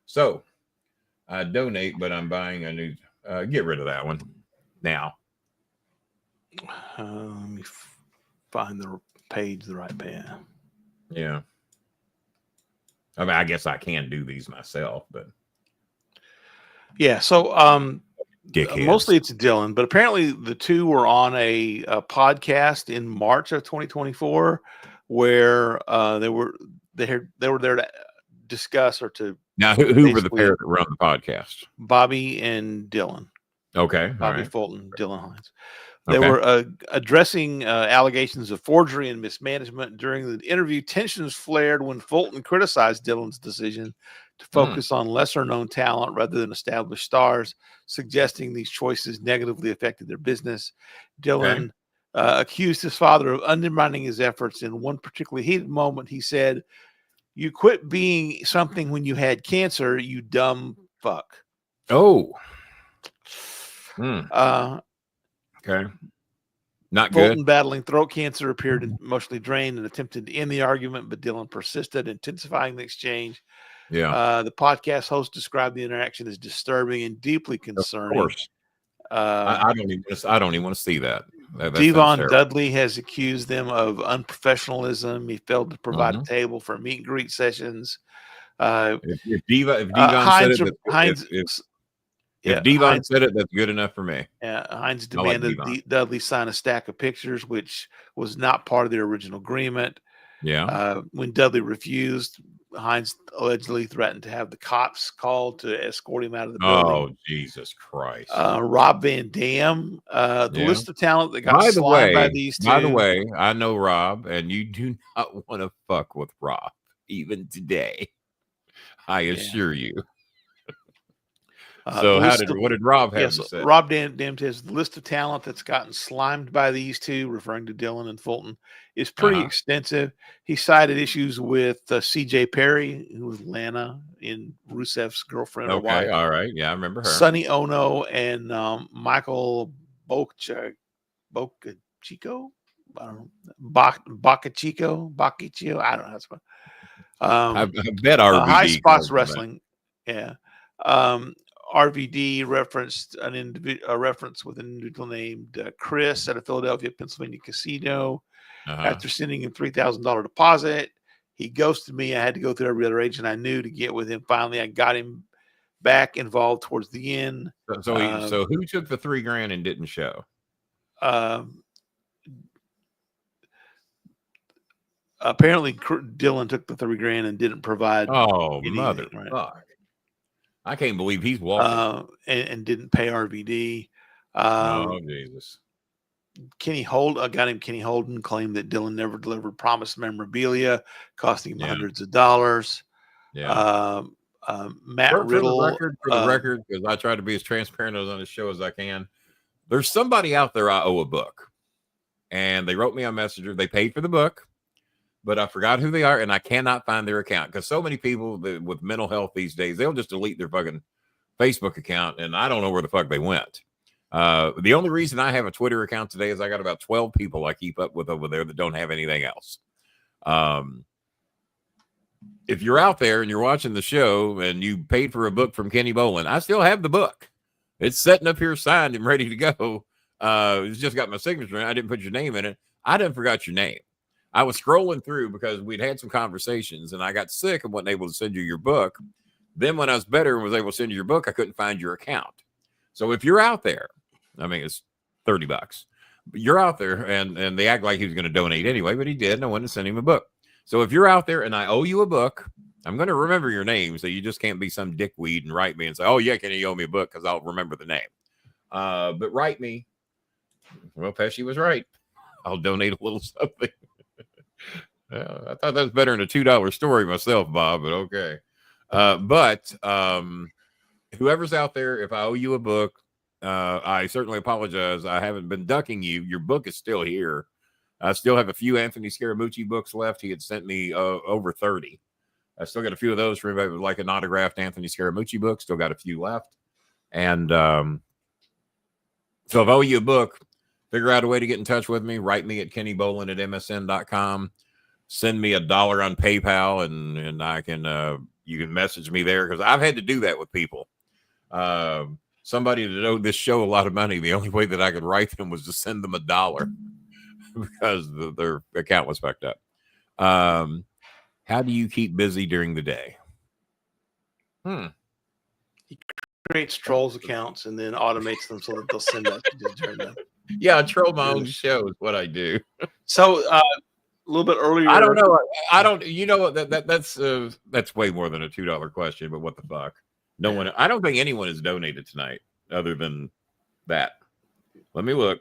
So I donate, but I'm buying a new. Get rid of that one now. Let me find the page, the right page. Yeah. I mean, I guess I can do these myself, but yeah. So dickheads. Mostly it's Dylan, but apparently the two were on a podcast in March of 2024 where they were there to discuss or to. Now, who were the pair that run the podcast? Bobby and Dylan. Okay. Bobby Fulton, Dylan Hines. They were addressing allegations of forgery and mismanagement. During the interview, tensions flared when Fulton criticized Dylan's decision to focus on lesser known talent rather than established stars, suggesting these choices negatively affected their business. Dylan accused his father of undermining his efforts. In one particularly heated moment, he said, "You quit being something when you had cancer, you dumb fuck." Oh. Okay. Not Fulton, good. battling throat cancer, appeared emotionally drained and attempted to end the argument, but Dylan persisted, intensifying the exchange. Yeah. The podcast host described the interaction as disturbing and deeply concerning. Of course. I don't even want to see that. Devon Dudley has accused them of unprofessionalism. He failed to provide a table for meet and greet sessions. If Devon said it, if Devon said it, that's good enough for me. Hines demanded Dudley sign a stack of pictures, which was not part of the original agreement. Yeah. When Dudley refused, Hines allegedly threatened to have the cops called to escort him out of the building. Oh, Jesus Christ. Rob Van Dam, the list of talent that got slimed by these two. By the way, I know Rob, and you do not want to fuck with Rob, even today. I assure you. So what did Rob have to say? Rob Dam says the list of talent that's gotten slimed by these two, referring to Dylan and Fulton, is pretty extensive. He cited issues with CJ Perry, who was Lana in Rusev's girlfriend. Okay, all right. Yeah, I remember her. Sonny Ono and Michael Bocchico. I don't know. Bocchico. I don't know how to spell. I bet RVD. High Spots Wrestling. Yeah. RVD referenced a reference with an individual named Chris at a Philadelphia, Pennsylvania casino. After sending him $3,000 deposit, he ghosted me. I had to go through every other agent I knew to get with him. Finally, I got him back involved towards the end. So who took the $3,000 and didn't show? Apparently, Dylan took the $3,000 and didn't provide. Oh, motherfucker. Right? I can't believe he's walking. And didn't pay RVD. Oh, Jesus. Kenny Holden, a guy named Kenny Holden, claimed that Dylan never delivered promised memorabilia, costing him hundreds of dollars. Yeah. Matt Riddle. For the record, because I try to be as transparent on this show as I can. There's somebody out there I owe a book. And they wrote me on Messenger. They paid for the book, but I forgot who they are, and I cannot find their account. Because so many people with mental health these days, they'll just delete their fucking Facebook account, and I don't know where the fuck they went. The only reason I have a Twitter account today is I got about 12 people I keep up with over there that don't have anything else. If you're out there and you're watching the show and you paid for a book from Kenny Bolin, I still have the book. It's sitting up here signed and ready to go. It's just got my signature in it. I didn't put your name in it. I didn't forgot your name. I was scrolling through because we'd had some conversations and I got sick and wasn't able to send you your book. Then when I was better and was able to send you your book, I couldn't find your account. So if you're out there, I mean, it's $30, but you're out there and they act like he was going to donate anyway, but he did. And I wanted to send him a book. So if you're out there and I owe you a book, I'm going to remember your name. So you just can't be some dickweed and write me and say, oh yeah, can you owe me a book? Cause I'll remember the name. But write me. Well, Pesci was right. I'll donate a little something. I thought that was better than a $2 story myself, Bob, but okay. But whoever's out there, if I owe you a book, I certainly apologize. I haven't been ducking you. Your book is still here. I still have a few Anthony Scaramucci books left. He had sent me over 30. I still got a few of those for anybody who would like an autographed Anthony Scaramucci book. Still got a few left. And so if I owe you a book, figure out a way to get in touch with me. Write me at kennybolin@msn.com. Send me $1 on PayPal, and I can you can message me there because I've had to do that with people. Somebody that owed this show a lot of money, the only way that I could write them was to send them $1 because their account was fucked up. How do you keep busy during the day? He creates trolls accounts and then automates them so that they'll send out during them. Yeah, I troll my own show is what I do. So a little bit earlier, I don't know. I don't. You know what? That's way more than a $2 question. But what the fuck? No one. I don't think anyone has donated tonight other than that. Let me look.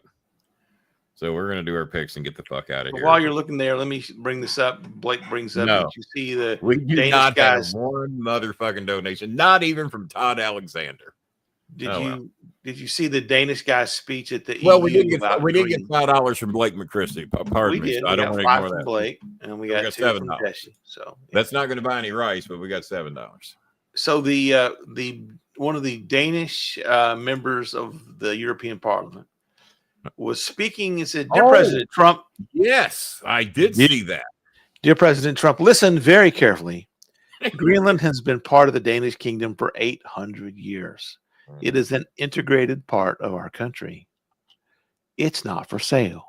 So we're gonna do our picks and get the fuck out of here. While you're looking there, let me bring this up. Blake brings up. No. Did you see the We do Danish not guys? have one motherfucking donation, not even from Todd Alexander. Did you see the Danish guy's speech at the Well, EU? we did get Green? $5 from Blake McChristy. Pardon me. Did. So I We don't got want to 5 ignore from that. Blake, and we got 2 from $7. Pesci. So That's not going to buy any rice, but we got $7. So the one of the Danish members of the European Parliament was speaking and said, "Dear President Trump, Yes, I did see that. Dear President Trump, listen very carefully. Greenland has been part of the Danish kingdom for 800 years. It is an integrated part of our country. It's not for sale.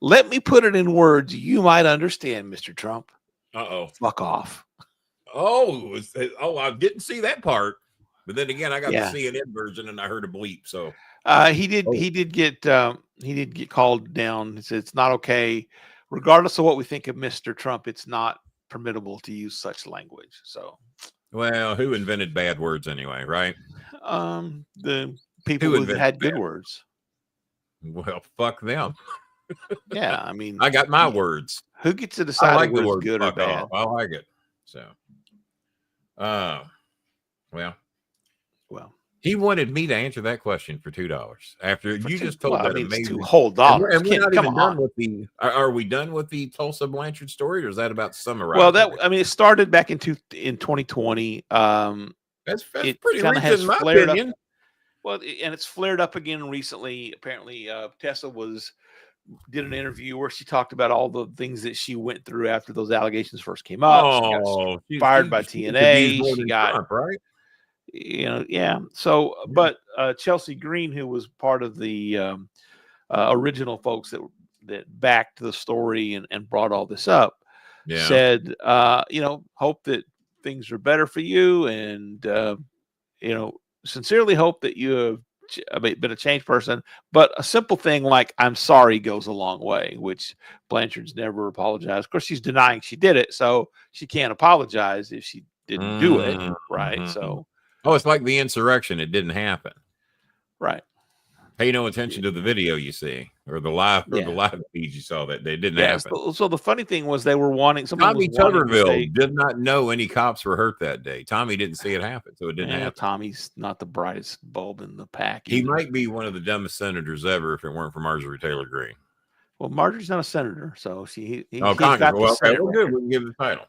Let me put it in words you might understand, Mr. Trump. Uh-oh. Fuck off." I didn't see that part. But then again, I got Yeah. the CNN version and I heard a bleep. So He did get called down. He said it's not okay, regardless of what we think of Mr. Trump. It's not permittable to use such language. So, well, who invented bad words anyway, right? the people who had good words. Well, fuck them. Yeah, I mean, I got my words. Who gets to I decide like the what's word good or fuck bad? off. I like it. So, Well, he wanted me to answer that question for $2 after you just told that it's amazing. $2 whole dollars. And we're not even Come done on. with the. Are we done with the Tulsa Blanchard story, or is that about summarize? Well, it started back in 2020. That's it pretty kinda recent, has in my flared up. opinion. Well, and it's flared up again recently. Apparently, Tessa did an interview where she talked about all the things that she went through after those allegations first came up. She got fired by TNA. She got Trump, right. Yeah. So, but Chelsea Green, who was part of the original folks that backed the story and brought all this up, said, hope that things are better for you, and sincerely hope that you have been a changed person. But a simple thing like "I'm sorry" goes a long way, which Blanchard's never apologized. Of course, she's denying she did it, so she can't apologize if she didn't do it, right? So, it's like the insurrection; it didn't happen, right? Pay no attention to the video you see, or the live feed you saw that they didn't happen. So the funny thing was they were wanting. Tommy Tuberville did not know any cops were hurt that day. Tommy didn't see it happen, so it didn't happen. Tommy's not the brightest bulb in the pack. He might be one of the dumbest senators ever if it weren't for Marjorie Taylor Greene. Well, Marjorie's not a senator, so Congress. Well, okay, we're good. We can give the title.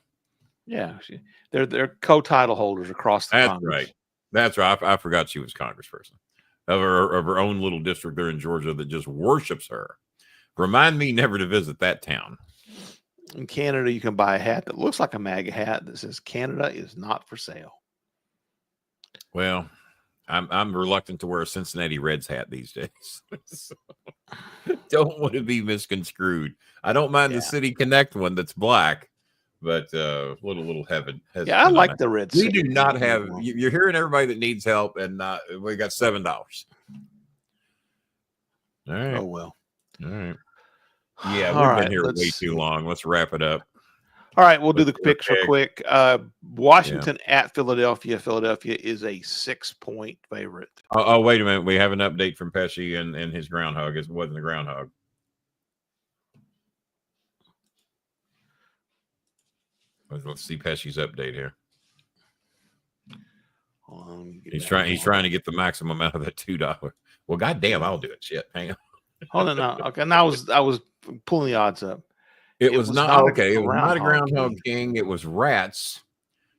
Yeah, they're co-title holders across the Congress. That's right. I forgot she was congressperson of her own little district there in Georgia that just worships her. Remind me never to visit that town. In Canada, you can buy a hat that looks like a MAGA hat that says "Canada is not for sale." Well, I'm reluctant to wear a Cincinnati Reds hat these days. Don't want to be misconstrued. I don't mind the City Connect one that's black, but little heaven. Yeah, I like the Reds. We do not have. You're hearing everybody that needs help, and we got $7. All right. Oh well. All right. Yeah, we've been here way too long. Let's wrap it up. All right, we'll do the picks real quick. Washington at Philadelphia. Philadelphia is a 6-point favorite. Oh, wait a minute. We have an update from Pesci and his groundhog. It wasn't a groundhog. Let's see Pesci's update here. He's trying to get the maximum out of that $2. Well, goddamn, I'll do it. Shit, hang on. Hold on now. Okay, now I was pulling the odds up. It was not okay. It was not a groundhog king. It was rats.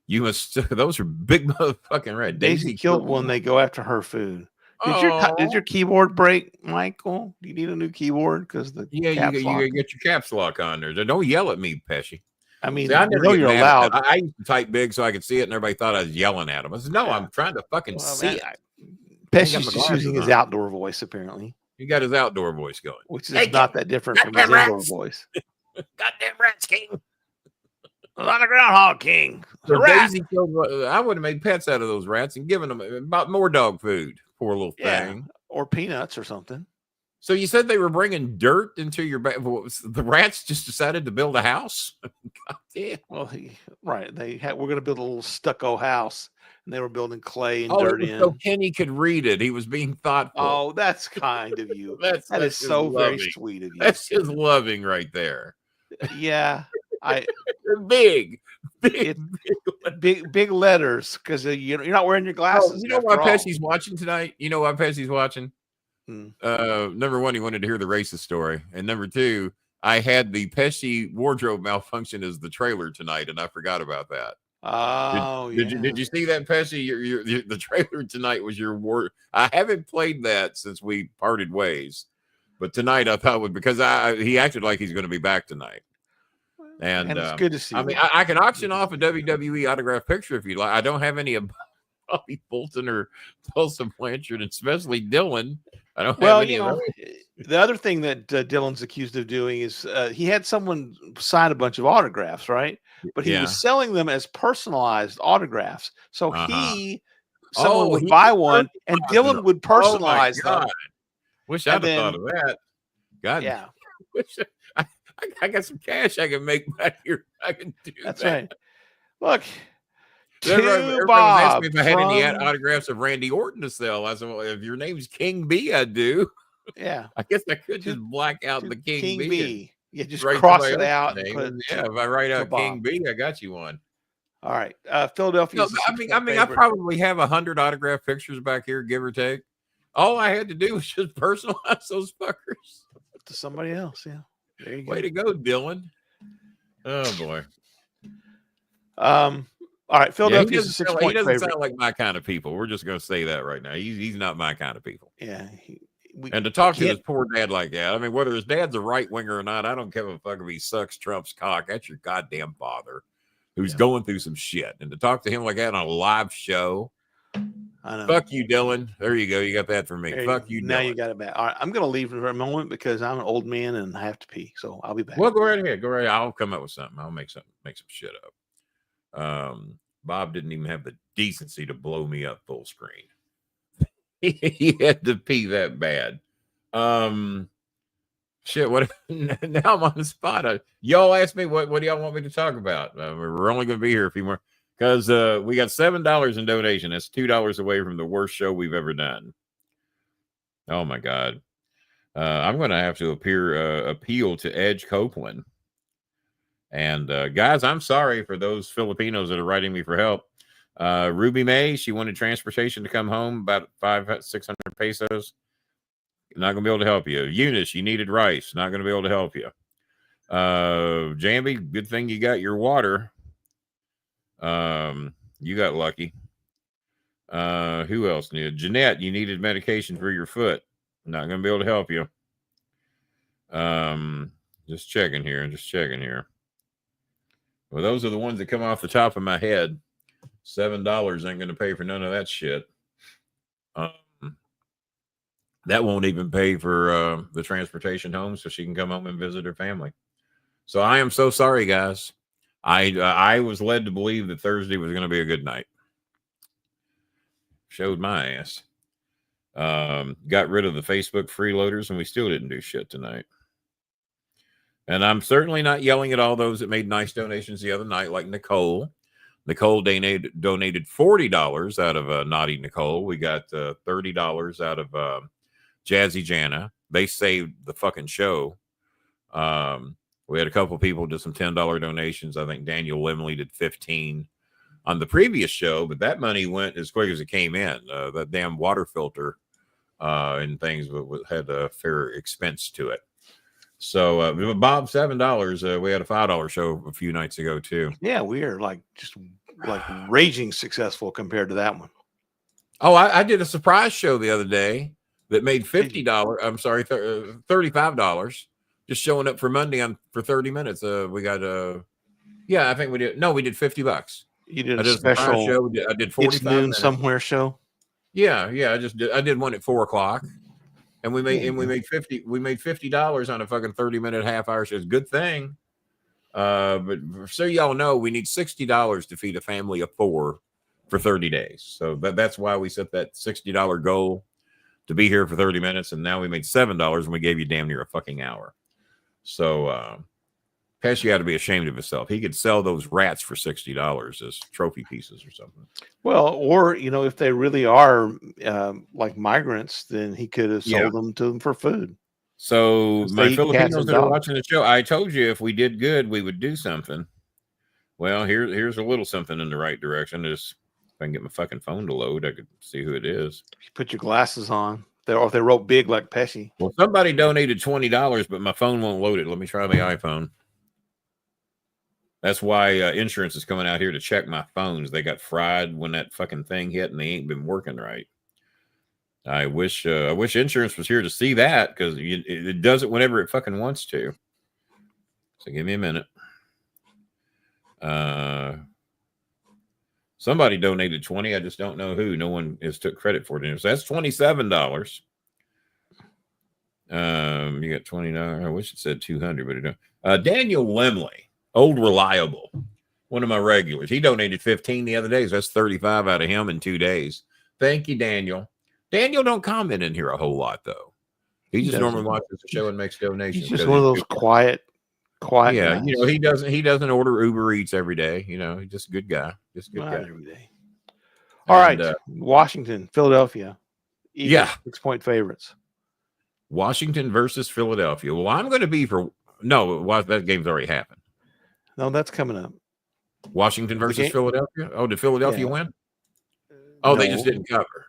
You must. Those are big motherfucking rats. Daisy killed one. They go after her food. Did your keyboard break, Michael? Do you need a new keyboard? Because you get your caps lock on there. Don't yell at me, Pesci. I mean, I know you're allowed. I used to type big so I could see it, and everybody thought I was yelling at him. I said, "No, I'm trying to fucking see it." Pesci's just using his outdoor voice, apparently. He got his outdoor voice going, which is not that different from his indoor voice. Goddamn rats, king! Not a groundhog king. So Daisy killed. I would have made pets out of those rats and given them about more dog food. Poor little thing, or peanuts or something. So you said they were bringing dirt into your back. The rats just decided to build a house. God damn. Well, right. We're going to build a little stucco house, and they were building clay and Oh, dirt it was in. so Kenny could read it. He was being thoughtful. Oh, that's kind of you. That's so just very loving. sweet of you. That's just loving right there. Yeah, big letters because you're not wearing your glasses. You know why Pesci's watching tonight? You know why Pesci's watching? Number one, he wanted to hear the racist story, and number two, I had the Pesci wardrobe malfunction as the trailer tonight, and I forgot about that. Oh, did you see that, Pesci? The trailer tonight was your ward. I haven't played that since we parted ways, but tonight I thought because he acted like he's going to be back tonight, and it's good to see. I mean, I can auction off a WWE autograph picture if you like. I don't have any of Bobby Bolton or Tulsa Blanchard, especially Dylan. I don't have any of those. The other thing that Dylan's accused of doing is he had someone sign a bunch of autographs, right? But he was selling them as personalized autographs. So someone would buy one, and Dylan would personalize them. Wish I'd have thought of that. God, yeah. I got some cash I can make back here. I can do That's that. right. Look. Everybody was asking me if I had any autographs of Randy Orton to sell. I said, well, if your name's King B, I do. Yeah. I guess I could just black out the King B. Yeah, just cross it out. If I write out King B, I got you one. All right. Philadelphia. I probably have 100 autograph pictures back here, give or take. All I had to do was just personalize those fuckers to somebody else. Yeah. There you go. Way to go, Dylan. Oh boy. All right, Philadelphia. He doesn't sound like my kind of people. We're just going to say that right now. He's not my kind of people. Yeah. And to talk to his poor dad like that, I mean, whether his dad's a right winger or not, I don't give a fuck if he sucks Trump's cock. That's your goddamn father who's going through some shit. And to talk to him like that on a live show, I know. Fuck you, Dylan. There you go. You got that from me. Fuck you, now Dylan. You got it back. All right, I'm going to leave for a moment because I'm an old man and I have to pee. So I'll be back. Well, go right ahead. Go right ahead. I'll come up with something. I'll make some shit up. Bob didn't even have the decency to blow me up full screen. He had to pee that bad. Shit. What? Now I'm on the spot. Y'all asked me what do y'all want me to talk about? We're only going to be here a few more because we got $7 in donation. That's $2 away from the worst show we've ever done. Oh my God. I'm going to have to appeal to Edge Copeland. And guys, I'm sorry for those Filipinos that are writing me for help. Ruby May, she wanted transportation to come home, about 500-600 pesos. Not gonna be able to help you. Eunice, you needed rice. Not gonna be able to help you. Jambi, good thing you got your water. You got lucky. Who else needed? Jeanette, you needed medication for your foot. Not gonna be able to help you. Just checking here. Well, those are the ones that come off the top of my head. $7 ain't going to pay for none of that shit. That won't even pay for the transportation home so she can come home and visit her family. So I am so sorry, guys. I was led to believe that Thursday was going to be a good night. Showed my ass. Got rid of the Facebook freeloaders, and we still didn't do shit tonight. And I'm certainly not yelling at all those that made nice donations the other night, like Nicole. Nicole donated $40 out of Naughty Nicole. We got $30 out of Jazzy Jana. They saved the fucking show. We had a couple people did some $10 donations. I think Daniel Limley did 15 on the previous show, but that money went as quick as it came in. That damn water filter and things had a fair expense to it. So, Bob, $7. We had a $5 show a few nights ago too. Yeah, we are just raging successful compared to that one. Oh, I did a surprise show the other day that made $50. I'm sorry, $35. Just showing up for Monday for 30 minutes. We got I think we did. No, we did $50. You did a special show. I did 45 It's Noon minutes. Somewhere show. Yeah. I did one at 4:00. And we made $50 on a fucking 30-minute half-hour show. It's a good thing. But so y'all know, we need $60 to feed a family of 4 for 30 days. So that's why we set that $60 goal to be here for 30 minutes, and now we made $7 and we gave you damn near a fucking hour. So Pesci had to be ashamed of himself. He could sell those rats for $60 as trophy pieces or something. Well, or if they really are like migrants, then he could have sold them to them for food. So my Filipinos that are dogs. watching the show, I told you if we did good, we would do something. Well, here's a little something in the right direction. Just if I can get my fucking phone to load, I could see who it is. You put your glasses on. If they wrote big like Pesci. Well, somebody donated $20, but my phone won't load it. Let me try my iPhone. That's why insurance is coming out here to check my phones. They got fried when that fucking thing hit, and they ain't been working right. I wish insurance was here to see that, because it does it whenever it fucking wants to. So give me a minute. Somebody donated 20. I just don't know who. No one has took credit for it. So that's $27. You got $29. I wish it said 200, but it don't. Daniel Lemley, old reliable, one of my regulars. He donated 15 the other day. So that's 35 out of him in 2 days. Thank you, Daniel. Daniel don't comment in here a whole lot though. He just normally watches the show and makes donations. He's just one of those quiet. Yeah, guys. he doesn't order Uber Eats every day. He's just a good guy. Just a good guy every day. All right, Washington, Philadelphia. Eagles, 6-point favorites. Washington versus Philadelphia. Well, I'm going to be for that game's already happened. No, that's coming up. Washington versus Philadelphia. Oh, did Philadelphia win? Oh, they just didn't cover.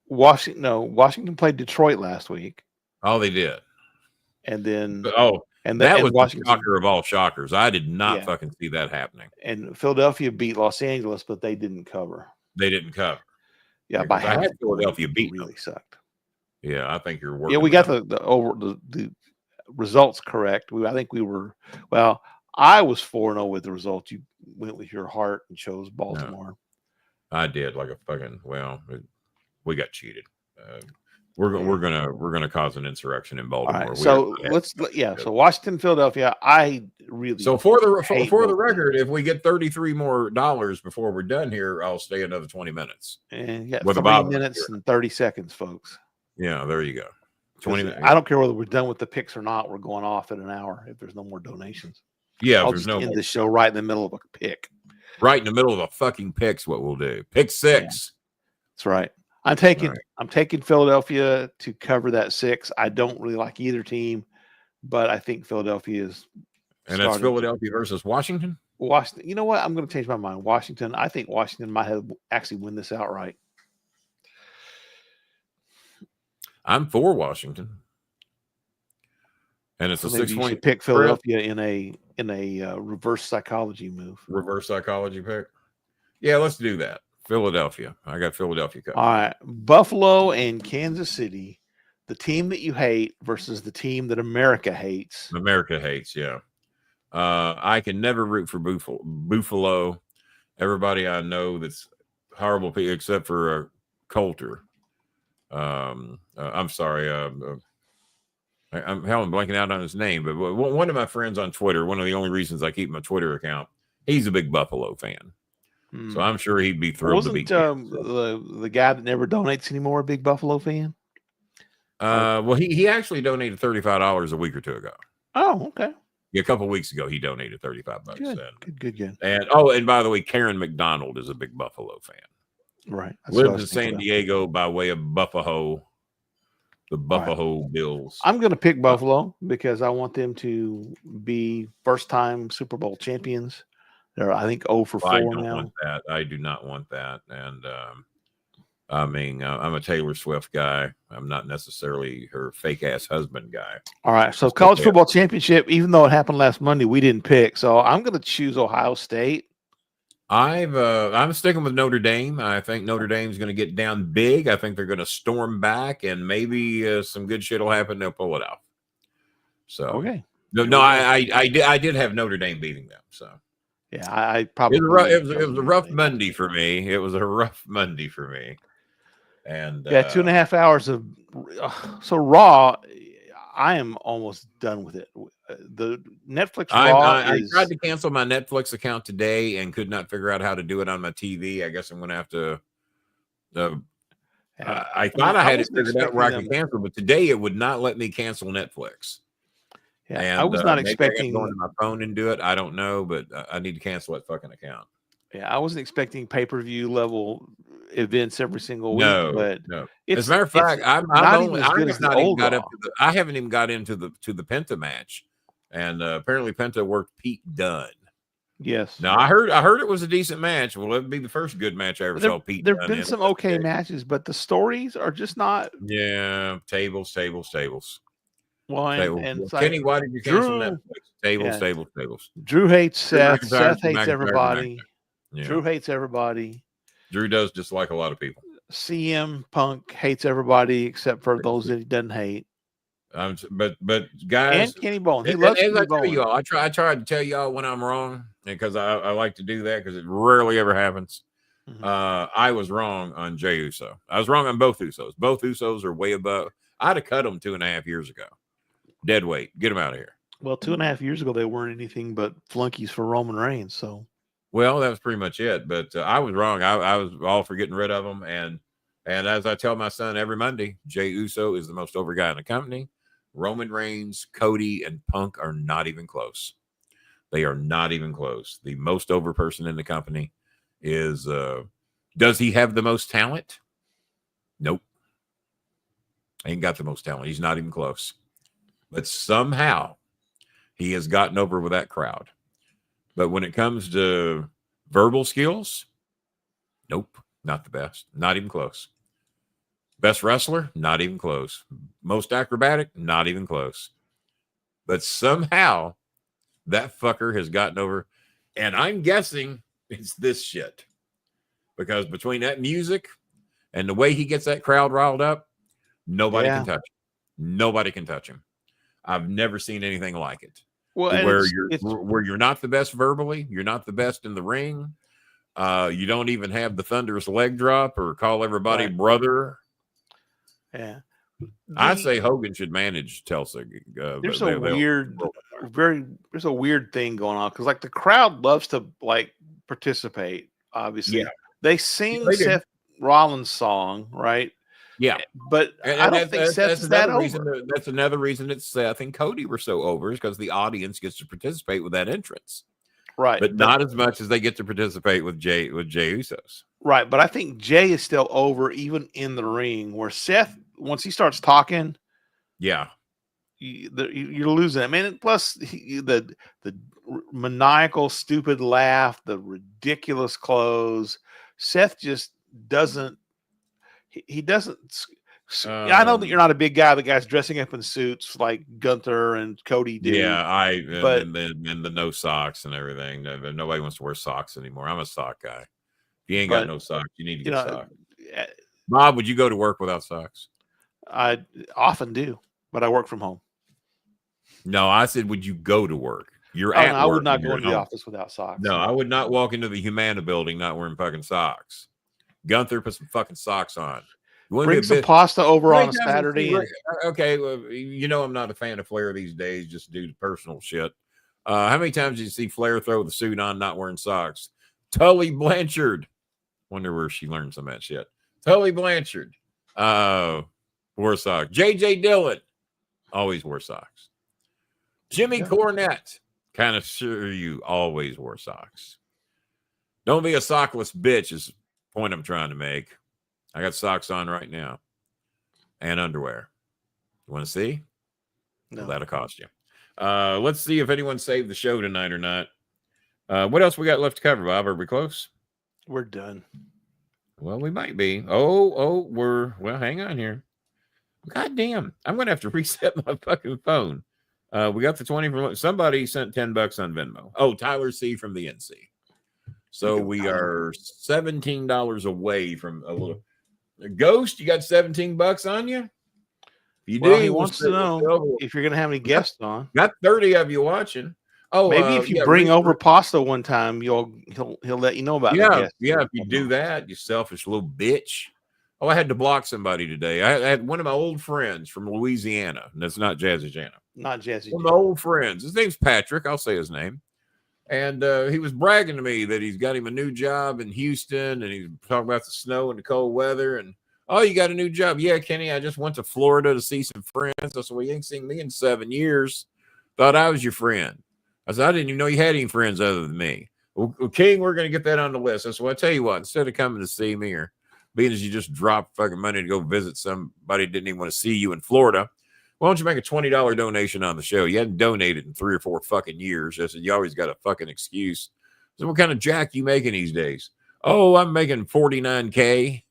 Washington played Detroit last week. Oh, they did. And then that was the shocker of all shockers. I did not fucking see that happening. And Philadelphia beat Los Angeles, but they didn't cover. They didn't cover. Yeah, by half. I had Philadelphia beat really sucked. Yeah, I think you're working. Yeah, we got the results correct. I think we were I was 4-0 with the results. You went with your heart and chose Baltimore. No, I did like a fucking we got cheated. We're gonna cause an insurrection in Baltimore. Right, so so Washington, Philadelphia. I really for the record, if we get $33 more before we're done here, I'll stay another 20 minutes. And 3 minutes and 30 seconds, folks. Yeah, there you go. 20 minutes. I don't care whether we're done with the picks or not. We're going off in an hour if there's no more donations. Yeah, I'll just end the show right in the middle of a pick. Right in the middle of a fucking pick's what we'll do. Pick 6. Yeah. That's right. I'm taking Philadelphia to cover that 6. I don't really like either team, but I think Philadelphia is. And that's Philadelphia versus Washington? Washington. You know what? I'm going to change my mind. Washington. I think Washington might have actually win this outright. I'm for Washington. And it's a 6-point pick Philadelphia in a reverse psychology move. Reverse psychology pick. Yeah, let's do that. Philadelphia. I got Philadelphia covered. All right. Buffalo and Kansas City, the team that you hate versus the team that America hates. America hates, yeah. I can never root for Buffalo. Everybody I know that's horrible people, except for Coulter. I'm sorry. I'm blanking out on his name, but one of my friends on Twitter, one of the only reasons I keep my Twitter account, he's a big Buffalo fan. So I'm sure he'd be thrilled to be. The guy that never donates anymore a big Buffalo fan? Well, he actually donated $35 a week or two ago. Oh, okay. Yeah, a couple of weeks ago, he donated $35. Good. And by the way, Karen McDonald is a big Buffalo fan. Right. Lives in San Diego by way of Buffalo. The Buffalo Bills. I'm going to pick Buffalo because I want them to be first-time Super Bowl champions. They're, I think, 0 for 4 I don't now. want that. I do not want that. And I'm a Taylor Swift guy. I'm not necessarily her fake-ass husband guy. All right. So college football championship, even though it happened last Monday, we didn't pick. So I'm going to choose Ohio State. I'm sticking with Notre Dame. I think Notre Dame's going to get down big. I think they're going to storm back, and maybe some good shit will happen. They'll pull it out. So okay. No, I did have Notre Dame beating them. So yeah, I probably it was a rough Monday for me. It was a rough Monday for me. And 2.5 hours of so Raw. I am almost done with it. The Netflix Raw I tried to cancel my Netflix account today and could not figure out how to do it on my TV. I guess I'm going to have to I thought I had it wasn't figured out where I expecting could cancel, but today it would not let me cancel Netflix. Yeah, And I was not maybe I gotta expecting. go into my phone and do it. I don't know, but I need to cancel that fucking account. Yeah, I wasn't expecting pay-per-view level events every single week, No, but no. it's As a matter of fact, I'm not only even as I good have as the not even old got Raw. up to the I haven't even got into the Penta match, and apparently Penta worked Pete Dunne. Yes. Now I heard it was a decent match. Well, it'd be the first good match I ever saw Pete. There've Dunne been in. some okay matches, but the stories are just not. Yeah, tables. Well, and it's like Kenny, why did you cancel Drew. Netflix? Tables. Drew hates Drew Seth. McIntyre, Seth Drew hates McIntyre, everybody. Yeah. Drew hates everybody. Drew does dislike a lot of people. CM Punk hates everybody except for those that he doesn't hate. But guys, And Kenny Bolin. He and loves as Kenny I tell Bolin. y'all, I tried to tell y'all when I'm wrong because I like to do that because it rarely ever happens. Mhm. I was wrong on Jey Uso. I was wrong on both Usos. Both Usos are way above. I'd have cut them 2.5 years ago. Dead weight. Get them out of here. Well, 2.5 years ago, they weren't anything but flunkies for Roman Reigns. So, well, that was pretty much it. But I was wrong. I was all for getting rid of them. And as I tell my son every Monday, Jey Uso is the most over guy in the company. Roman Reigns, Cody, and Punk are not even close. They are not even close. The most over person in the company is, does he have the most talent? Nope. Ain't got the most talent. He's not even close. But somehow he has gotten over with that crowd. But when it comes to verbal skills, nope, not the best. Not even close. Best wrestler, not even close. Most acrobatic, not even close. But somehow that fucker has gotten over. And I'm guessing it's this shit. Because between that music and the way he gets that crowd riled up, nobody can touch him. Nobody can touch him. I've never seen anything like it. well, Where you're not the best verbally, you're not the best in the ring. You don't even have the thunderous leg drop or call everybody brother. Yeah. I say Hogan should manage Tulsa. There's a weird thing going on because like the crowd loves to like participate. Obviously, they sing Seth Rollins' song, right? Yeah, but I don't think Seth's that over. That's another reason that Seth and Cody were so over is because the audience gets to participate with that entrance, right? But not as much as they get to participate with Jey Usos, right? But I think Jey is still over even in the ring. Where Seth, once he starts talking, you're losing it. I mean, plus the maniacal, stupid laugh, the ridiculous clothes. Seth just doesn't. He doesn't. I know that you're not a big guy. The guy's dressing up in suits like Gunther and Cody do. Yeah, and the no socks and everything. Nobody wants to wear socks anymore. I'm a sock guy. If you ain't got no socks, you need to get socks. Bob, would you go to work without socks? I often do, but I work from home. No, I said, would you go to work? You're at work. I would not go into the office without socks. No, I would not walk into the Humana building not wearing fucking socks. Gunther, put some fucking socks on. Bring some pasta over on a Saturday. Okay, well, I'm not a fan of Flair these days, just due to personal shit. How many times did you see Flair throw the suit on, not wearing socks? Tully Blanchard. Wonder where she learned some of that shit. Tully Blanchard. Wore socks. J.J. Dillon. Always wore socks. Jimmy Cornette. Kind of sure you always wore socks. Don't be a sockless bitch is the point I'm trying to make. I got socks on right now. And underwear. You want to see? No. Well, that'll cost you. Let's see if anyone saved the show tonight or not. What else we got left to cover, Bob? Are we close? We're done. Well, we might be. Hang on here. God damn. I'm going to have to reset my fucking phone. We got the 20 from somebody sent $10 on Venmo. Oh, Tyler C from the NC. So we are $17 away from a little Ghost. You got $17 on you? You do. He wants to know if you're going to have any guests on. Got 30 of you watching. Oh, maybe if you bring over pasta one time, he'll let you know about it. Yeah. If you do that, you selfish little bitch. Oh, I had to block somebody today. I had one of my old friends from Louisiana, and that's not Jazzy Jana. Not Jazzy. One of my old friends. His name's Patrick. I'll say his name. And he was bragging to me that he's got him a new job in Houston, and he's talking about the snow and the cold weather. And Oh, you got a new job? Yeah, Kenny, I just went to Florida to see some friends. I said, well, you ain't seen me in 7 years. Thought I was your friend. I said, I didn't even know you had any friends other than me. Well, King, we're going to get that on the list. I said, well, I tell you what, instead of coming to see me or being as you just dropped fucking money to go visit somebody that didn't even want to see you in Florida, why don't you make a $20 donation on the show? You hadn't donated in 3 or 4 fucking years. I said, you always got a fucking excuse. I said, what kind of jack you making these days? Oh, I'm making $49K.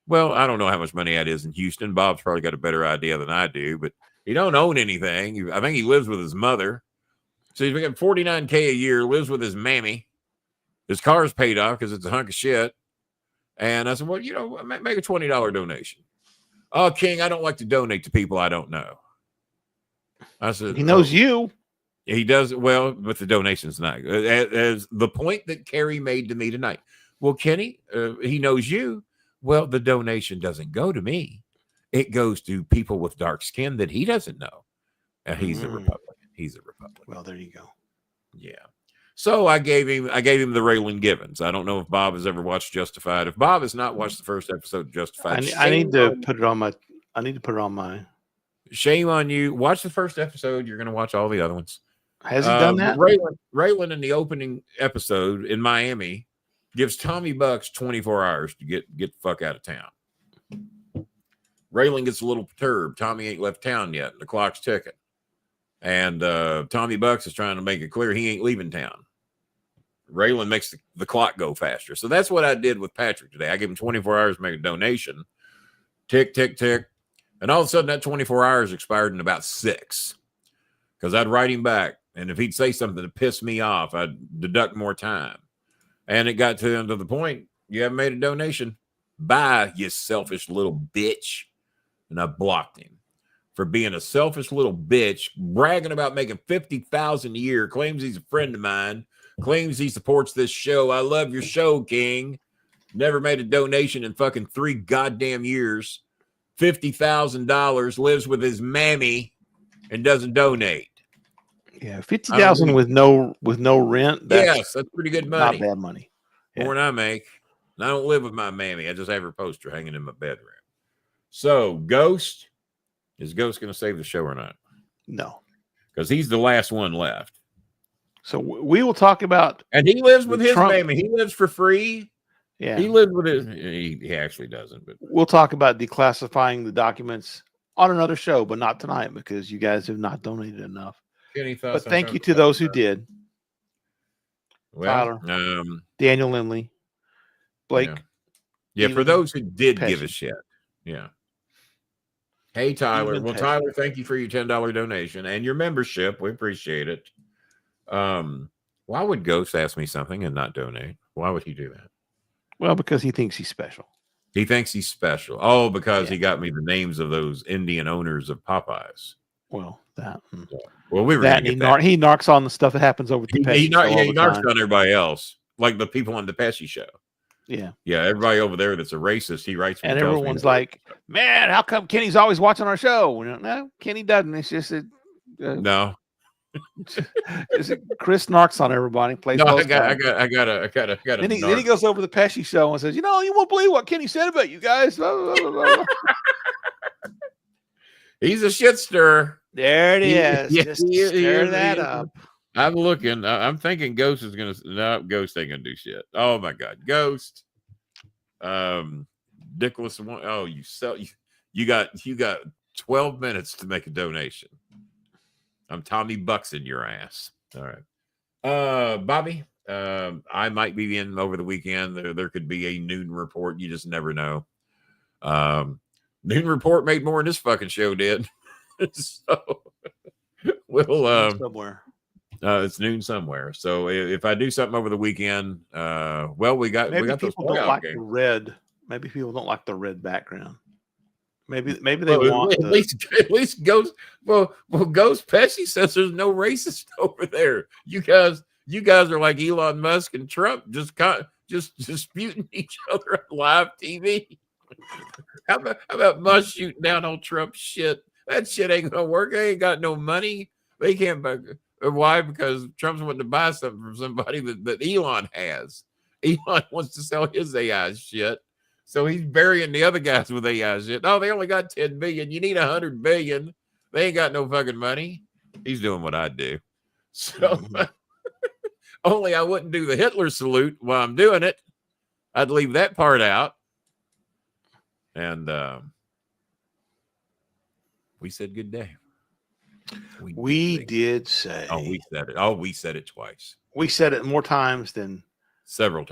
Well, I don't know how much money that is in Houston. Bob's probably got a better idea than I do, but he don't own anything. I think he lives with his mother. So he's making $49K a year, lives with his mammy. His car's paid off because it's a hunk of shit. And I said, well, make a $20 donation. Oh, King, I don't like to donate to people I don't know. I said, he knows you. He does. Well, but the donation's not good. As the point that Carrie made to me tonight. Well, Kenny, he knows you. Well, the donation doesn't go to me. It goes to people with dark skin that he doesn't know. And he's a Republican. He's a Republican. Well, there you go. Yeah. So I gave him the Raylan Givens. I don't know if Bob has ever watched Justified. If Bob has not watched the first episode of Justified, I need to put it on my. Shame on you. Watch the first episode. You're going to watch all the other ones. Has he done that? Raylan in the opening episode in Miami gives Tommy Bucks 24 hours to get the fuck out of town. Raylan gets a little perturbed. Tommy ain't left town yet. The clock's ticking. And Tommy Bucks is trying to make it clear he ain't leaving town. Raylan makes the clock go faster. So that's what I did with Patrick today. I gave him 24 hours to make a donation. Tick, tick, tick. And all of a sudden that 24 hours expired in about 6. Because I'd write him back. And if he'd say something to piss me off, I'd deduct more time. And it got to the point, you haven't made a donation. Bye, you selfish little bitch. And I blocked him for being a selfish little bitch, bragging about making $50,000 a year, claims he's a friend of mine, claims he supports this show. I love your show, King. Never made a donation in fucking 3 goddamn years. $50,000, lives with his mammy and doesn't donate. Yeah, 50,000 with no rent. Yes, that's pretty good money. Not bad money. Yeah. More than I make. And I don't live with my mammy. I just have her poster hanging in my bedroom. So, Ghost, is Ghost going to save the show or not? No, because he's the last one left. So we will talk about. And he lives with his mammy. He lives for free. Yeah, he lives with his. He actually doesn't. But we'll talk about declassifying the documents on another show, but not tonight because you guys have not donated enough. But thank you to those who did. Well, Tyler, Daniel Lindley, Blake. Yeah, for those who did give a shit. Yeah. Hey, Tyler. Well, Tyler, thank you for your $10 donation and your membership. We appreciate it. Why would Ghost ask me something and not donate? Why would he do that? Well, because he thinks he's special. He thinks he's special. Oh, because he got me the names of those Indian owners of Popeyes. Well, that. Well, we were that, he narcs on the stuff that happens over the He narcs on everybody else, like the people on the Pesci show. Yeah. Yeah, everybody over there that's a racist, he writes. And everyone's like, man, how come Kenny's always watching our show? No, Kenny doesn't. It's just no. Chris narcs on everybody. Plays I got. Then he goes over to the Pesci show and says, you won't believe what Kenny said about you guys. Blah, blah, blah, blah. He's a shit stirrer. There it is. Just stir that up. I'm looking. I'm thinking Ghost is gonna. No, Ghost ain't gonna do shit. Oh my God, Ghost. Dickless. Oh, you got 12 minutes to make a donation. I'm Tommy Bucks in your ass. All right, Bobby. I might be in over the weekend. There could be a noon report. You just never know. Noon report made more than this fucking show did. So we'll somewhere. It's noon somewhere. So if I do something over the weekend, we got people don't like the red. Maybe people don't like the red background. Maybe they want at least Ghost. Well, Ghost Pesci says there's no racist over there. You guys are like Elon Musk and Trump, just disputing each other on live TV. How about Musk shooting down on Trump shit? That shit ain't gonna work. They ain't got no money. They can't buy. Why? Because Trump's wanting to buy something from somebody that Elon has. Elon wants to sell his AI shit. So he's burying the other guys with AI shit. Oh, they only got 10 billion. You need 100 billion. They ain't got no fucking money. He's doing what I do. So only I wouldn't do the Hitler salute while I'm doing it. I'd leave that part out. And we said good day. We did say. Oh, we said it. Oh, we said it twice. We said it more times than Several times.